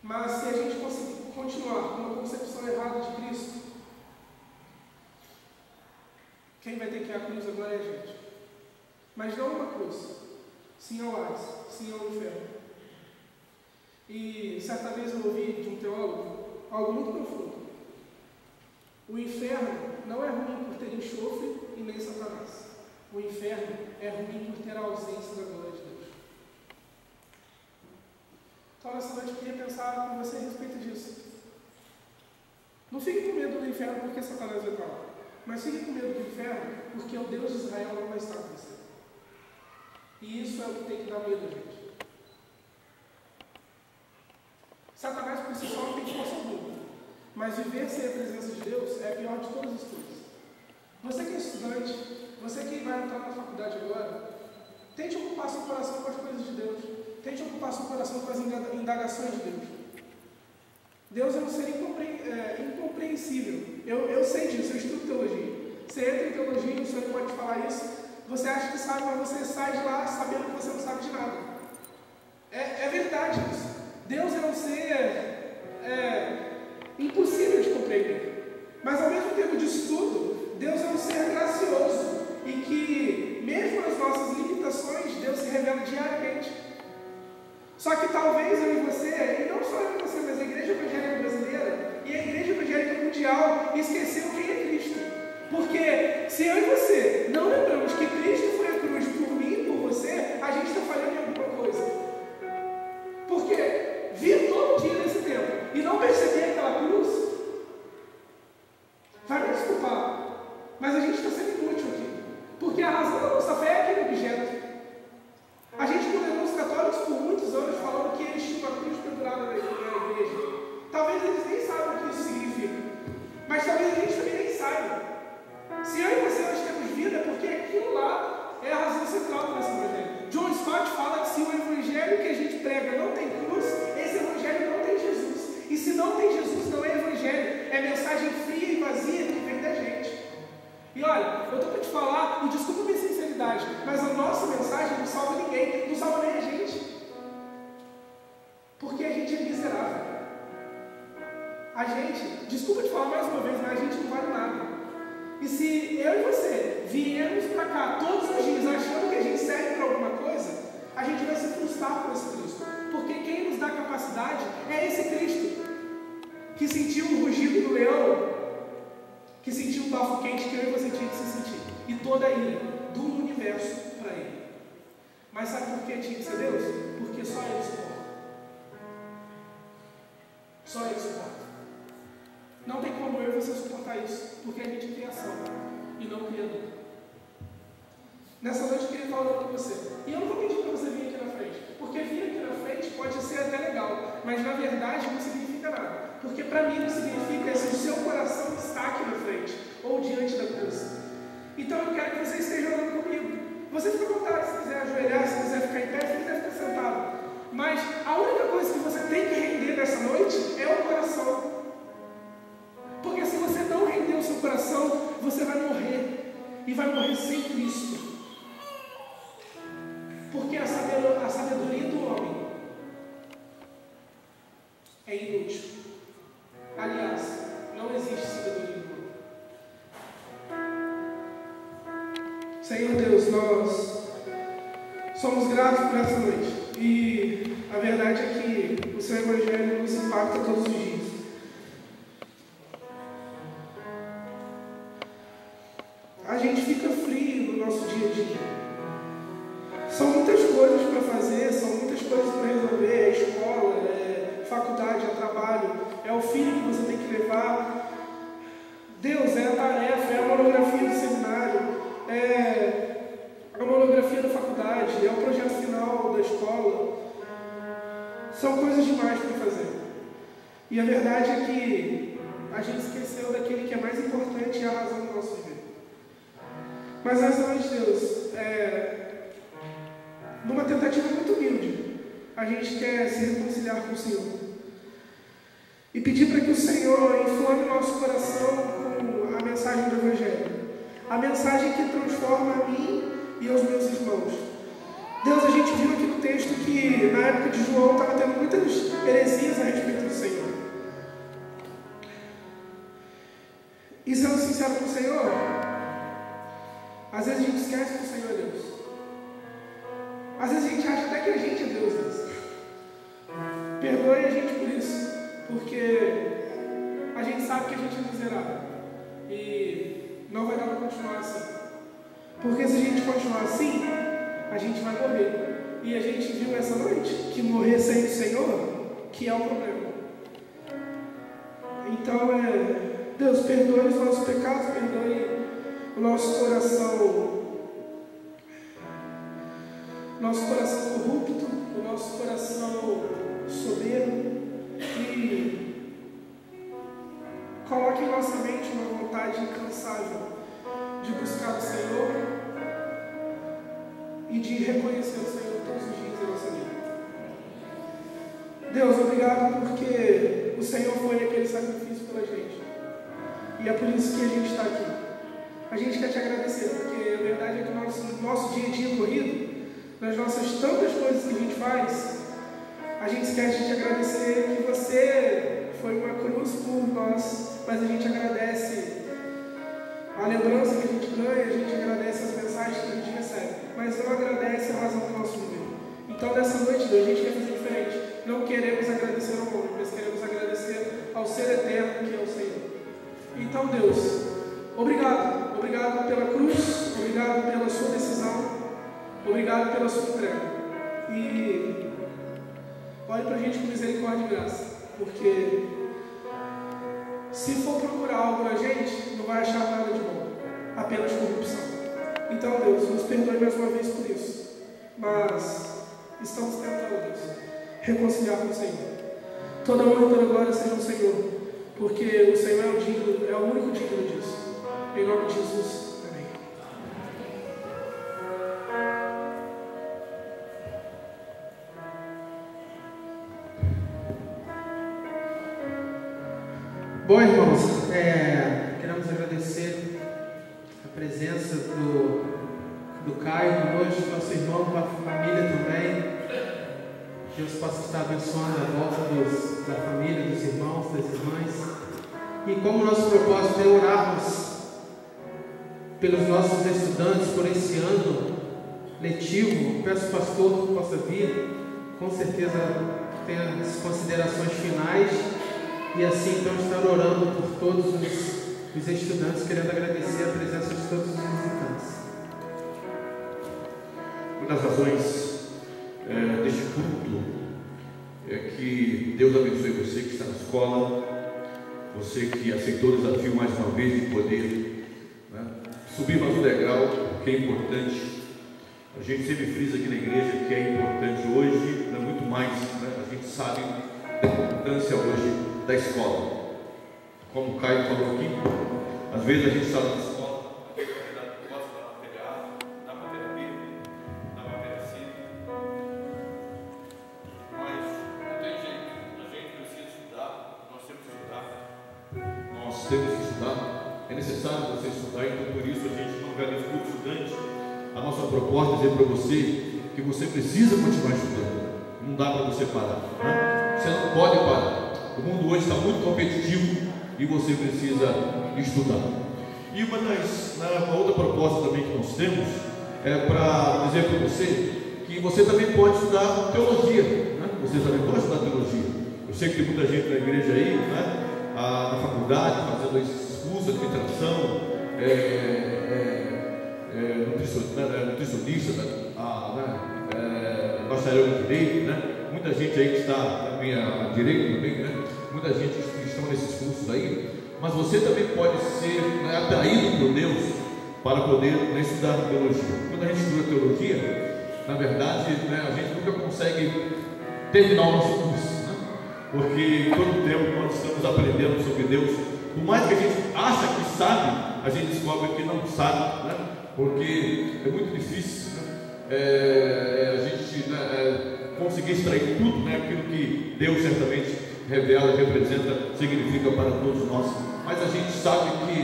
Mas se a gente conseguir continuar com uma concepção errada de Cristo, quem vai ter que ir à cruz agora é a gente. Mas não uma cruz, sim ao Hades, sim ao inferno. E certa vez eu ouvi de um teólogo algo muito profundo. O inferno não é ruim por ter enxofre e nem Satanás. O inferno é ruim por ter a ausência da glória de Deus. Então nessa noite eu queria pensar com você a respeito disso. Não fique com medo do inferno porque Satanás vai para lá. Mas fique com medo do inferno porque o Deus de Israel não vai estar com você. E isso é o que tem que dar medo a gente. Satanás por si só não tem força alguma. Mas viver sem a presença de Deus é a pior de todas as coisas. Você que é estudante, você que vai entrar na faculdade agora, tente ocupar seu coração com as coisas de Deus. Tente ocupar seu coração com as indagações de Deus. Deus é um ser incompreensível. Eu sei disso, eu estudo teologia. Você entra em teologia e o senhor pode falar isso. Você acha que sabe, mas você sai de lá sabendo que você não sabe de nada. É verdade isso. Deus é um ser impossível de compreender. Mas ao mesmo tempo disso tudo, Deus é um ser gracioso. E que, mesmo nas nossas limitações, Deus se revela diariamente. Só que talvez eu e você, e não só eu e você, mas a Igreja Evangélica Brasileira e a Igreja Evangélica Mundial esqueceram quem é Cristo. Porque se eu e você não lembramos que Cristo foi à cruz por mim e por você, a gente está falhando em alguma coisa. Porque vir todo dia nesse Mas a gente está sendo inútil aqui. Porque a razão da nossa fé é aquele objeto. A gente condenou os católicos por muitos anos falando que eles tinham uma cruz pendurada na igreja. Talvez eles nem saibam o que isso significa. Mas talvez a gente também nem saiba. Se eu e você nós temos vida, é porque aquilo lá é a razão central do nosso evangelho. John Stott fala que se o evangelho que a gente prega não tem cruz, esse evangelho não tem Jesus. E se não tem Jesus, não é evangelho. É mensagem fria e vazia que vem da gente. E olha, eu estou para te falar, e desculpa a minha sinceridade, mas a nossa mensagem não salva ninguém, não salva nem a gente. Porque a gente é miserável. A gente, desculpa te falar mais uma vez, mas a gente não vale nada. E se eu e você viemos para cá todos os dias achando que a gente serve para alguma coisa, a gente vai se frustrar com esse Cristo. Porque quem nos dá capacidade é esse Cristo, que sentiu o rugido do leão, que sentiu o bafo quente que eu e você tinha que se sentir. E toda a ira do universo para ele. Mas sabe por que tinha que ser Deus? Porque só ele suporta. Só ele suporta. Não tem como eu e você suportar isso, porque a gente é criação e não criador. Nessa noite eu queria falar com você. E eu não vou pedir para você vir aqui na frente, porque vir aqui na frente pode ser até legal, mas na verdade não significa nada. Porque para mim não significa se o seu coração está aqui na frente, ou diante da cruz. Então eu quero que você esteja orando comigo. Você fica à vontade, se quiser ajoelhar, se quiser ficar em pé, se quiser ficar sentado. Mas a única coisa que você tem que render nessa noite é o coração. Porque se você não render o seu coração, você vai morrer. E vai morrer sem Cristo. Porque a sabedoria do homem é inútil. Aliás, não existe sabedoria do homem. Senhor Deus, nós somos gratos por essa noite. E a verdade é que o seu evangelho nos impacta todos os dias. A gente fica frio no nosso dia a dia. São muitas coisas para fazer, são muitas coisas para resolver. É escola, é faculdade, é trabalho, é o filho que você tem que levar. Deus, é a tarefa, é a monografia do seminário, é a monografia da faculdade, é o projeto final da escola. São coisas demais para fazer. E a verdade é que a gente esqueceu daquele que é mais importante e a razão do nosso viver. Mas nessa noite, Deus, numa tentativa muito humilde, a gente quer se reconciliar com o Senhor. E pedir para que o Senhor inflame o nosso coração com a mensagem do Evangelho. A mensagem que transforma a mim e aos meus irmãos. Deus, a gente viu aqui no texto que na época de João estava tendo muitas heresias a respeito do Senhor. E sendo sincero com o Senhor, às vezes a gente esquece que o Senhor é Deus. Às vezes a gente acha até que a gente é Deus. Perdoe a gente por isso, porque a gente sabe que a gente é miserável e não vai dar para continuar assim. Porque se a gente continuar assim, a gente vai morrer. E a gente viu essa noite que morrer sem o Senhor, que é o problema. Então, Deus, perdoe os nossos pecados, perdoe o nosso coração corrupto, o nosso coração soberbo, e coloque em nossa mente uma vontade incansável de buscar o Senhor e de reconhecer o Senhor todos os dias da nossa vida. Deus, obrigado porque o Senhor foi aquele sacrifício pela gente, e é por isso que a gente está aqui. A gente quer te agradecer, porque a verdade é que o nosso dia a dia corrido, nas nossas tantas coisas que a gente faz, a gente quer te agradecer que você foi uma cruz por nós, mas a gente agradece a lembrança que a gente ganha, a gente agradece as mensagens que a gente recebe, mas não agradece a razão do nosso viver. Então, nessa noite, Deus, a gente quer fazer diferente. Não queremos agradecer ao mundo, mas queremos agradecer ao Ser Eterno, que é o Senhor. Então, Deus, obrigado. Obrigado pela cruz, obrigado pela sua decisão, obrigado pela sua entrega. E olhe para a gente com misericórdia e graça, porque se for procurar algo na gente, não vai achar nada de bom. apenas corrupção. Então, Deus, nos perdoe mais uma vez por isso. Mas estamos tentando, Deus, reconciliar com o Senhor. Toda honra e toda glória seja ao Senhor, porque o Senhor é o digno, é o único digno disso. Em nome de Jesus. Amém. Bom, irmãos, queremos agradecer a presença do Caio conosco, nosso irmão, com a família também. Deus possa estar abençoando a volta da família, dos irmãos, das irmãs. E como nosso propósito é orarmos pelos nossos estudantes por esse ano letivo, peço ao pastor que possa vir, com certeza tem as considerações finais, e assim então estar orando por todos os estudantes, querendo agradecer a presença de todos os visitantes. Uma das razões deste culto é que Deus abençoe você que está na escola, você que aceitou o desafio mais uma vez de poder subir mais um degrau, que é importante. A gente sempre frisa aqui na igreja que é importante hoje, não é muito mais, a gente sabe da importância hoje da escola. Como o Caio falou aqui, às vezes a gente está na escola, gosta da matéria A, da matéria B, da matéria C, mas não tem jeito, a gente precisa estudar, nós temos que estudar, é necessário você estudar, então por isso a gente não realiza o curso estudante. A nossa proposta é dizer para você que você precisa continuar estudando, não dá para você parar, Você não pode parar. O mundo hoje está muito competitivo e você precisa estudar. E uma outra proposta também que nós temos é para dizer para você que você também pode estudar teologia, Você também pode estudar teologia. Eu sei que tem muita gente na igreja aí, na faculdade, fazendo esses cursos, administração, nutricionista, bacharel em direito, Muita gente aí que está na minha direita também, Muita gente que estão nesses cursos aí, mas você também pode ser atraído por Deus para poder estudar teologia. Quando a gente estuda teologia, na verdade, a gente nunca consegue terminar o nosso curso, porque todo o tempo nós estamos aprendendo sobre Deus. Por mais que a gente acha que sabe, a gente descobre que não sabe, porque é muito difícil a gente conseguir extrair tudo, aquilo que Deus certamente revela, representa, significa para todos nós. Mas a gente sabe que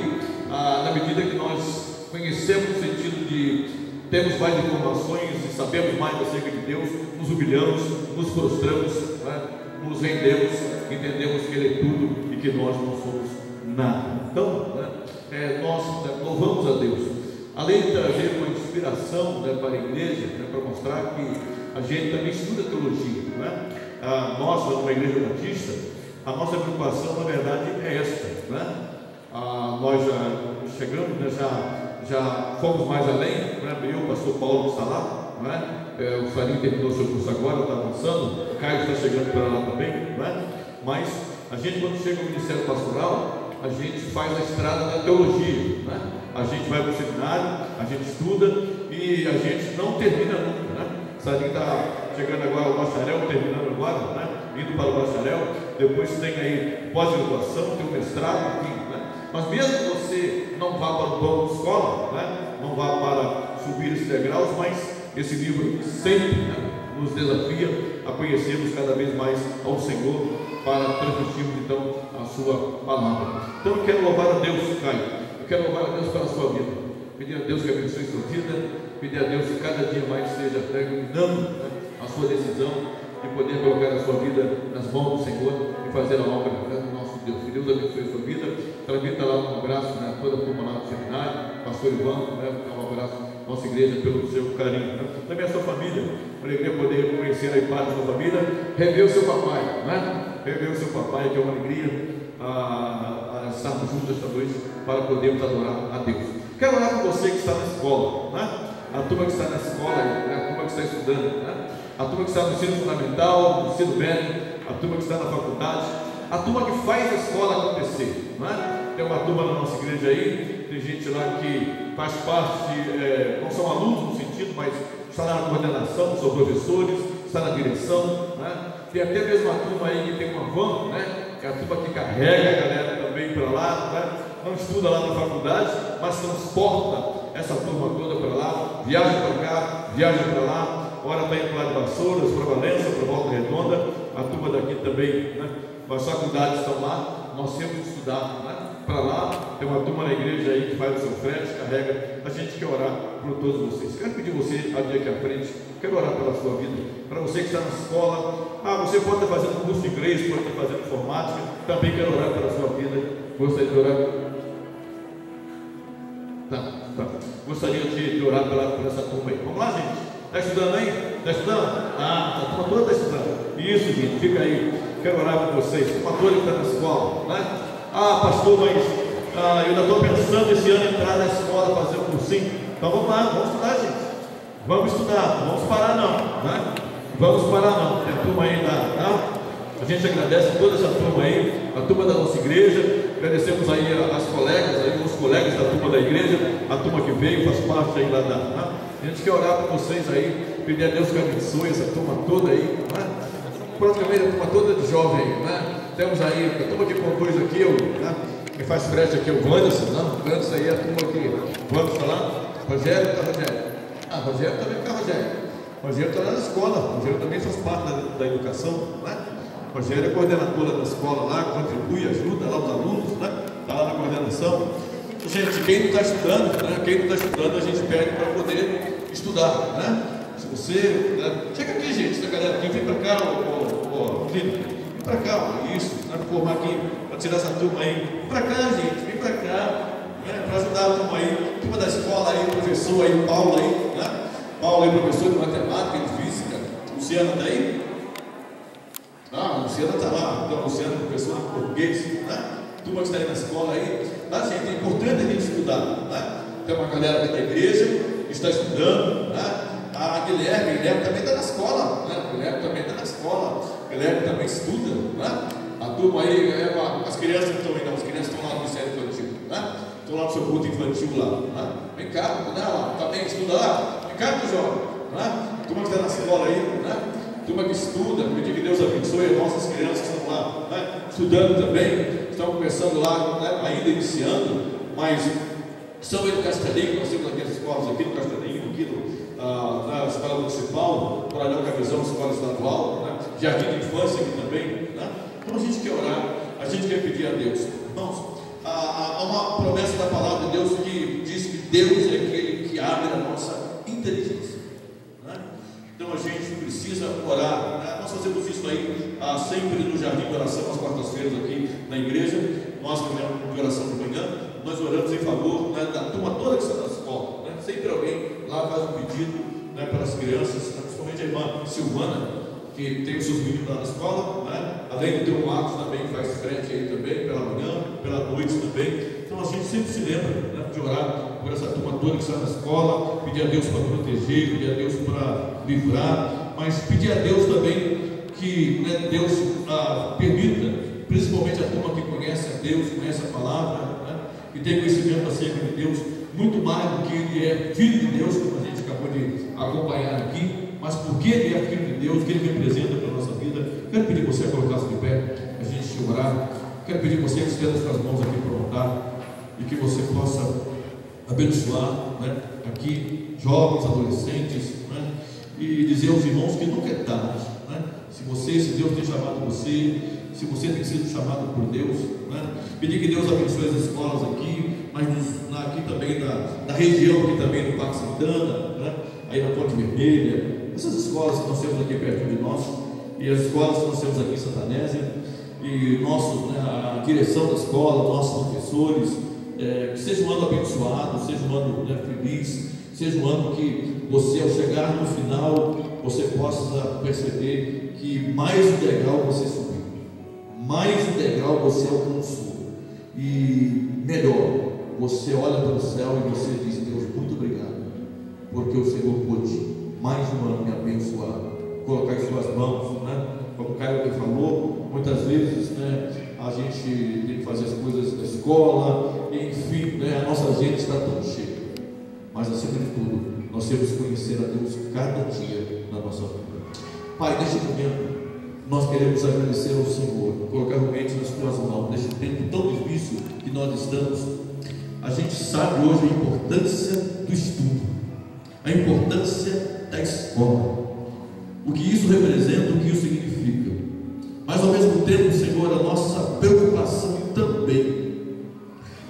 na medida que nós conhecemos o sentido de temos mais informações e sabemos mais acerca de Deus, nos humilhamos, nos prostramos, nos rendemos, entendemos que Ele é tudo e que nós não somos nada. Então, nós louvamos a Deus, além de trazer uma inspiração para a igreja, para mostrar que a gente também estuda teologia, nós, numa igreja batista, a nossa preocupação, na verdade, é esta, nós já chegamos, já fomos mais além, eu, o pastor Paulo está lá, o Farinho terminou seu curso agora, está avançando, o Caio está chegando para lá também, mas a gente, quando chega ao ministério pastoral, a gente faz a estrada da teologia, a gente vai para o seminário, a gente estuda e a gente não termina nunca, Sarinho está chegando agora ao bacharel, terminando agora, indo para o bacharel, depois tem aí pós-graduação, tem o mestrado, enfim, mas mesmo que você não vá para o banco de escola, não vá para subir esses degraus, mas esse livro sempre nos desafia a conhecermos cada vez mais ao Senhor, para transmitirmos então a sua palavra. Então eu quero louvar a Deus, Caio, eu quero louvar a Deus pela sua vida, pedir a Deus que abençoe sua vida, pedir a Deus que cada dia mais seja iluminando a sua decisão de poder colocar a sua vida nas mãos do Senhor e fazer a obra do nosso Deus. Que Deus abençoe a sua vida. Transmita lá um abraço, toda a turma lá do seminário, pastor Ivan, um abraço à nossa igreja pelo seu carinho. Também a sua família, alegria poder conhecer aí parte da sua família, rever o seu papai, rever o seu papai, que é uma alegria estarmos juntos esta noite para podermos adorar a Deus. Quero orar com você que está na escola, a turma que está na escola, a turma que está estudando, a turma que está no ensino fundamental, no ensino médio, a turma que está na faculdade, a turma que faz a escola acontecer, Tem uma turma na nossa igreja aí tem gente lá que faz parte, não são alunos no sentido, mas está na coordenação, são professores, está na direção, né? Tem até mesmo uma turma aí que tem uma van, né? Que é a turma que carrega a galera também para lá, né? Não estuda lá na faculdade, mas transporta essa turma toda para lá, viaja para cá, viaja para lá, hora está indo lá de Vassouras, para Valença, para Volta Redonda, a turma daqui também, né? As faculdades estão lá, nós temos que estudar, né? Para lá, tem uma turma na igreja aí que faz o seu frete, carrega. A gente quer orar por todos vocês. Quero pedir você a vir aqui à frente, quero orar pela sua vida, para você que está na escola. Você pode estar fazendo curso de inglês, pode estar fazendo informática, também quero orar pela sua vida. Gostaria de orar? Tá. Gostaria de orar por essa turma aí. Vamos lá, gente? Está estudando aí? Está estudando? A turma toda está estudando. Isso, gente, fica aí. Quero orar por vocês. A turma toda que está na escola, né? Pastor, mas eu ainda estou pensando esse ano entrar na escola, fazer um cursinho. Então vamos lá, vamos estudar, gente. Vamos estudar, não vamos parar não, né? Vamos parar não. Tem a turma aí tá? A gente agradece toda essa turma aí, a turma da nossa igreja. Agradecemos aí as colegas, aí os colegas da turma da igreja, a turma que veio, faz parte aí lá da. A gente quer orar por vocês aí, pedir a Deus que abençoe essa turma toda aí, né? Praticamente a turma toda de jovem, né? Temos aí, a turma que compôs aqui, né? Quem faz frete aqui é o Wanderson, não? O Wanderson aí é a turma que o Wanderson está lá. Rogério, está Rogério. Rogério também está Rogério. Rogério está lá na escola, Rogério também faz parte da educação, né? Rogério é coordenadora da escola lá, contribui, ajuda lá os alunos, né? Está lá na coordenação. Gente, quem não está estudando, né? Quem não está estudando, a gente pede para poder estudar, né? Se você, né? Chega aqui, gente, essa galera aqui, vem para cá, Lino. Para cá, isso, para formar aqui, para tirar essa turma aí. Vem para cá, gente, vem para cá, né, para ajudar a turma aí, turma da escola aí, professor aí, Paulo aí, né? Paulo aí, professor de matemática, de física. Luciana está aí? Luciana está lá, então Luciana, professor de português, né? Turma que está aí na escola aí, tá, gente? É importante a gente estudar, né? Tem uma galera aqui da igreja que está estudando, né? A Guilherme também está na escola, né? Guilherme também está na escola, Guilherme também estuda, né? A turma aí, as crianças não estão aí, não, as crianças estão lá no Ministério Infantil, né? Estão lá no seu culto infantil lá, né? Vem cá, né? Lá, também estuda lá, vem cá, meu jovem, né? Turma que está na escola aí, né? Turma que estuda, pedir que Deus abençoe as nossas crianças que estão lá, né? Estudando também, estão começando lá, né? Ainda iniciando, mas são aí do Castelinho, nós temos aqui as escolas aqui do Castelinho, aqui na escola municipal, Coronel Cabezão, escola estadual, né? Jardim de infância aqui também, né? Então a gente quer orar, a gente quer pedir a Deus. Irmãos, há uma promessa da palavra de Deus que diz que Deus é aquele que abre a nossa inteligência, né? Então a gente precisa orar, né? Nós fazemos isso aí sempre no jardim de oração, às quartas-feiras aqui na igreja. Nós reunião de oração de manhã, nós oramos em favor, né, da turma toda que está na escola, né? Sempre alguém lá faz um pedido, né, para as crianças, né, principalmente a irmã Silvana, que tem os seus meninos lá na escola, né? Além de ter o Marcos também, que faz frente aí também, pela manhã, pela noite também. Então a gente sempre se lembra, né, de orar por essa turma toda que está na escola, pedir a Deus para proteger, pedir a Deus para livrar, mas pedir a Deus também que, né, Deus permita, principalmente a turma que conhece a Deus, conhece a palavra, né, que tem conhecimento acerca de Deus, muito mais do que ele é filho de Deus, como a gente acabou de acompanhar aqui, mas porque ele é filho de Deus, que ele representa para a nossa vida. Quero pedir você a colocar-se de pé, a gente orar. Quero pedir você que estenda as suas mãos aqui para o altar e que você possa abençoar, né, aqui jovens, adolescentes, né, e dizer aos irmãos que nunca é tarde, né? Se Deus tem chamado você, se você tem sido chamado por Deus, né? Pedir que Deus abençoe as escolas aqui, mas aqui também da região, aqui também do Parque Santana, né? Aí na Ponte Vermelha, essas escolas que nós temos aqui perto de nós, e as escolas que nós temos aqui em Santanésia, e a direção da escola, nossos professores, que seja um ano abençoado, seja um ano, né, feliz, seja um ano que você, ao chegar no final, você possa perceber que mais um degrau você subiu, mais um degrau você alcançou, e melhor, você olha para o céu e você diz: Deus, muito obrigado, porque o Senhor pôde mais um ano me abençoar, colocar em suas mãos, né? Como o Caio falou, muitas vezes, né, a gente tem que fazer as coisas da escola enfim, né, a nossa agenda está tão cheia. Mas acima de tudo, nós temos que conhecer a Deus cada dia na nossa vida. Pai, neste momento, nós queremos agradecer ao Senhor, colocar realmente nas tuas mãos, neste tempo tão difícil que nós estamos. A gente sabe hoje a importância do estudo, a importância da escola, o que isso representa, o que isso significa. Mas ao mesmo tempo, Senhor, a nossa preocupação também,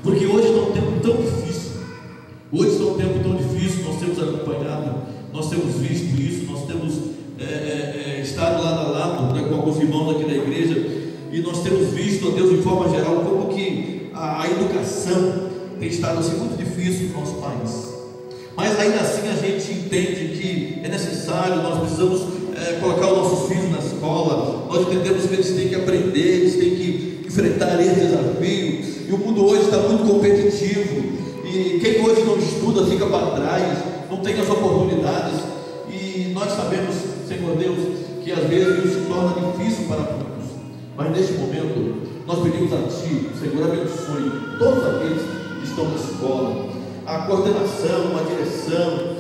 porque hoje está um tempo tão difícil. Hoje está um tempo tão difícil, nós temos acompanhado, nós temos visto isso, nós temos estado lado a lado, né, com alguns irmãos aqui da igreja, e nós temos visto, ó Deus, de forma geral, como que a educação tem estado assim muito difícil no nosso país. Mas ainda assim a gente entende que é necessário, nós precisamos colocar os nossos filhos na escola, nós entendemos que eles têm que aprender, eles têm que enfrentar esse desafio, e o mundo hoje está muito competitivo, e quem hoje não estuda fica para trás, não tem as oportunidades, e nós sabemos, Senhor Deus, que às vezes isso se torna difícil para muitos, mas neste momento nós pedimos a Ti, Senhor, abençoe todos aqueles que estão na escola, a coordenação, a direção,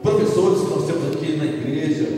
professores que nós temos aqui na igreja,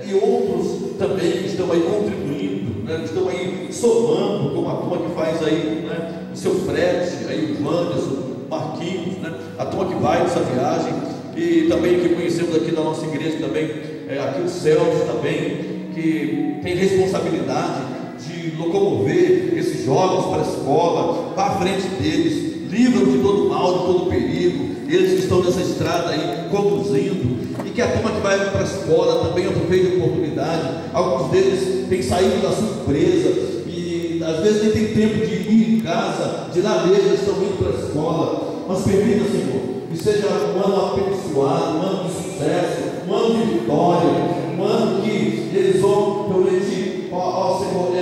e outros também que estão aí contribuindo, né, que estão aí somando, como a turma que faz aí, né, o seu frete, aí o Wanderson, Marquinhos, né, a turma que vai nessa viagem, e também que conhecemos aqui na nossa igreja também, aqui o Celso também, que tem responsabilidade de locomover esses jovens para a escola, para a frente deles, livram de todo mal, de todo perigo, eles que estão nessa estrada aí conduzindo, e que a turma que vai para a escola também aproveite a oportunidade. Alguns deles têm saído da sua empresa e às vezes nem tem tempo de ir em casa, de lá mesmo estão indo para a escola, mas permita, Senhor, que seja um ano abençoado, um ano de sucesso, um ano de vitória, um ano que eles vão realmente, ó Senhor,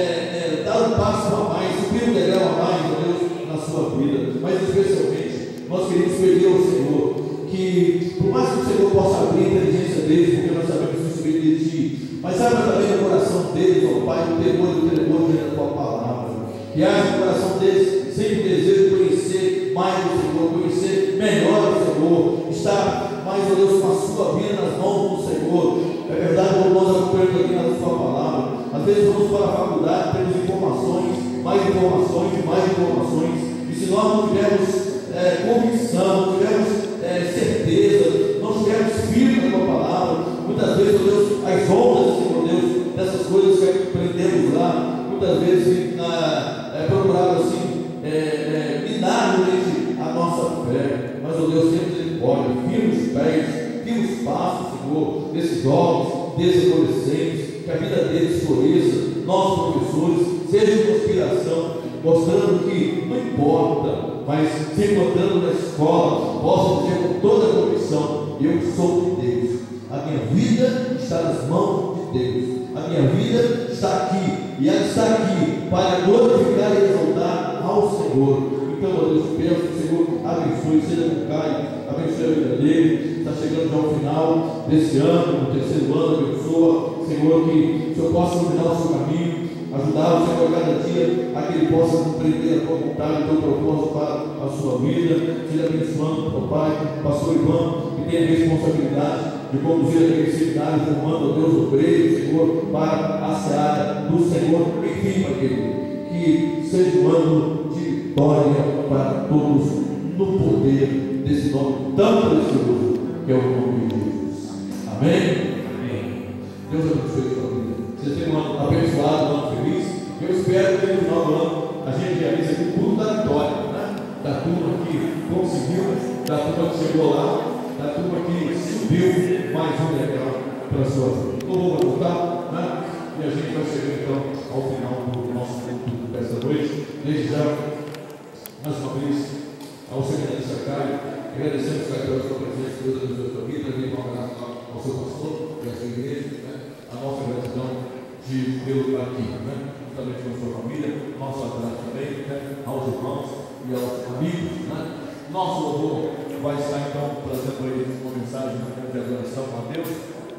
dar um passo a mais, subir um degrau a mais, ó Deus, na sua vida. Mas especialmente nós queremos pedir ao Senhor que, por mais que o Senhor possa abrir a inteligência deles, porque nós sabemos que isso vem de Ti, mas abra também o coração deles, ó Pai, o temor e o tremor diante da Tua palavra, que haja no coração deles sempre o desejo de conhecer mais o Senhor, conhecer melhor o Senhor, estar mais, ó Deus, com a sua vida nas mãos do Senhor. É verdade, quando nós acompanhamos aqui na Sua palavra, às vezes vamos para a faculdade, temos informações, mais informações e mais informações, e se nós não tivermos convicção, não tivermos certeza, não tivermos firme na Tua palavra, muitas vezes, ó Deus, as ondas, Senhor Deus, dessas coisas que aprendemos lá, muitas vezes procuraram assim, minar realmente a nossa fé, mas, ó Deus, sempre misericórdia, firme os pés, firme os passos, Senhor, desses jovens, desses adolescentes, que a vida deles floresça, nossos professores sejam uma inspiração, mostrando que não importa, mas se encontrando na escola, possam dizer com toda a convicção: eu sou de Deus, a minha vida está nas mãos de Deus, a minha vida está aqui, e ela está aqui para glorificar e exaltar ao Senhor. Então, ó Deus, peço que o Senhor abençoe, seja com Caio, abençoe a vida dele, está chegando já ao final desse ano, no terceiro ano, abençoa, Senhor, que o Senhor possa iluminar o seu caminho, ajudar o Senhor a cada dia, a que ele possa compreender a tua vontade, o teu propósito para a sua vida. Seja abençoando, ó Pai, pastor Ivan, que tem a responsabilidade de conduzir aquele seminário, formando, ó Deus, obreiros, Senhor, para a seara do Senhor. Enfim, Pai querido, que seja um ano de vitória para todos, no poder desse nome tão precioso que é o nome de Jesus. Amém? Amém. Deus abençoe a sua vida. Você tem um ano abençoado, um ano feliz. Eu espero que no final do ano a gente realize aqui tudo da vitória, né? Da turma que conseguiu, da turma que chegou lá, da turma que subiu mais um degrau para a sua vida. Então vamos voltar, né? E a gente vai chegar então ao final do nosso culto desta noite. Desde já, mais uma vez, ao seminarista Caio, agradecemos, Caio, pela sua presença, Deus abençoe a sua vida, e um abraço ao seu pastor e à sua igreja, né? A nossa gratidão de Deus aqui, né? Juntamente com a sua família, nosso abraço também, né? Aos irmãos e aos amigos, né? Nosso louvor vai estar então trazendo aí uma mensagem de adoração a Deus,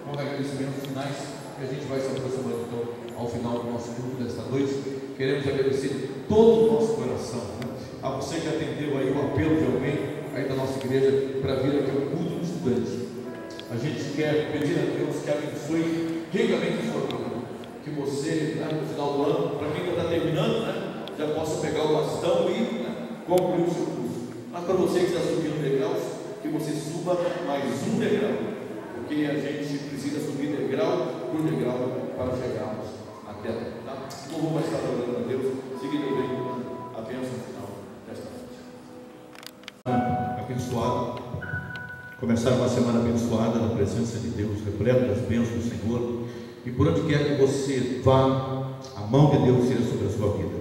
com agradecimentos finais, que a gente vai se aproximando então ao final do nosso culto desta noite. Queremos agradecer todo o nosso coração, né? a você que atendeu aí o apelo de alguém aí da nossa igreja para vir aqui ao culto do estudante. A gente quer pedir a Deus que abençoe ricamente a sua vida, que você, no final do ano, para quem ainda está terminando, já possa pegar o bastão e concluir o seu curso. Mas para você que está subindo degraus, que você suba mais um degrau, porque a gente precisa subir degrau por degrau para chegarmos até lá. Tá? Não vou mais estar adorando a Deus, seguindo eu venho a bênção final desta noite. Abençoado, começar uma semana abençoada na presença de Deus, repleta das bênçãos do Senhor, e por onde quer que você vá, a mão de Deus seja sobre a sua vida.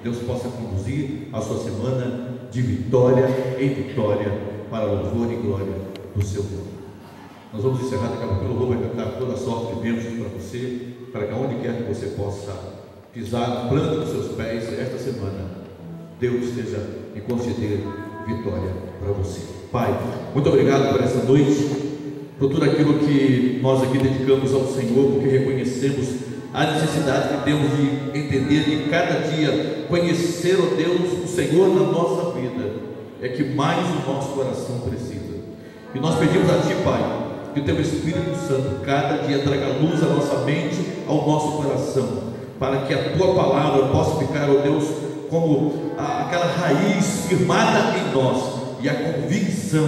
Deus possa conduzir a sua semana de vitória em vitória, para louvor e glória do seu nome. Nós vamos encerrar daqui a pouco. O louvor vai cantar toda sorte de bênçãos para você, para que aonde quer que você possa pisar na planta dos seus pés esta semana, Deus esteja em conceder vitória para você. Pai, muito obrigado por essa noite, por tudo aquilo que nós aqui dedicamos ao Senhor, porque reconhecemos a necessidade que temos de entender que cada dia conhecer o Deus, o Senhor na nossa vida, é que mais o nosso coração precisa. E nós pedimos a Ti, Pai, que o Teu Espírito Santo cada dia traga luz à nossa mente, ao nosso coração, para que a Tua palavra possa ficar, ó Deus, como aquela raiz firmada em nós, e a convicção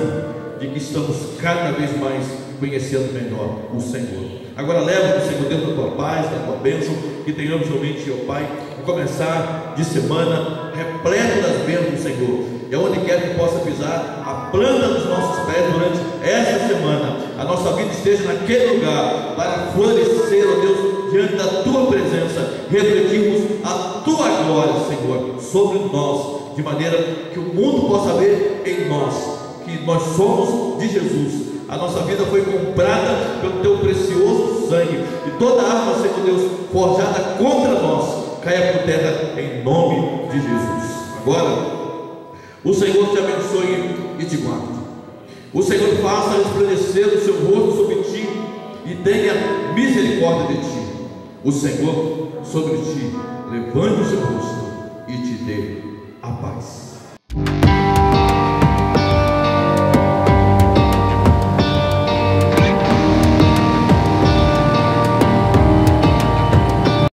de que estamos cada vez mais conhecendo melhor o Senhor. Agora leva-nos, Senhor, dentro da Tua paz, da Tua bênção, que tenhamos realmente, ó Pai, a começar de semana repleto das bênçãos do Senhor, e aonde quer que possa pisar a planta dos nossos pés durante esta semana, a nossa vida esteja naquele lugar, para florescer, ó Deus, diante da Tua presença, refletirmos a Tua glória, Senhor, sobre nós, de maneira que o mundo possa ver em nós que nós somos de Jesus. A nossa vida foi comprada pelo Teu precioso sangue, e toda arma, Senhor Deus, forjada contra nós, caia por terra em nome de Jesus. Agora, o Senhor te abençoe e te guarde. O Senhor faça resplandecer o seu rosto sobre ti e tenha misericórdia de ti. O Senhor sobre ti levante o seu rosto e te dê a paz.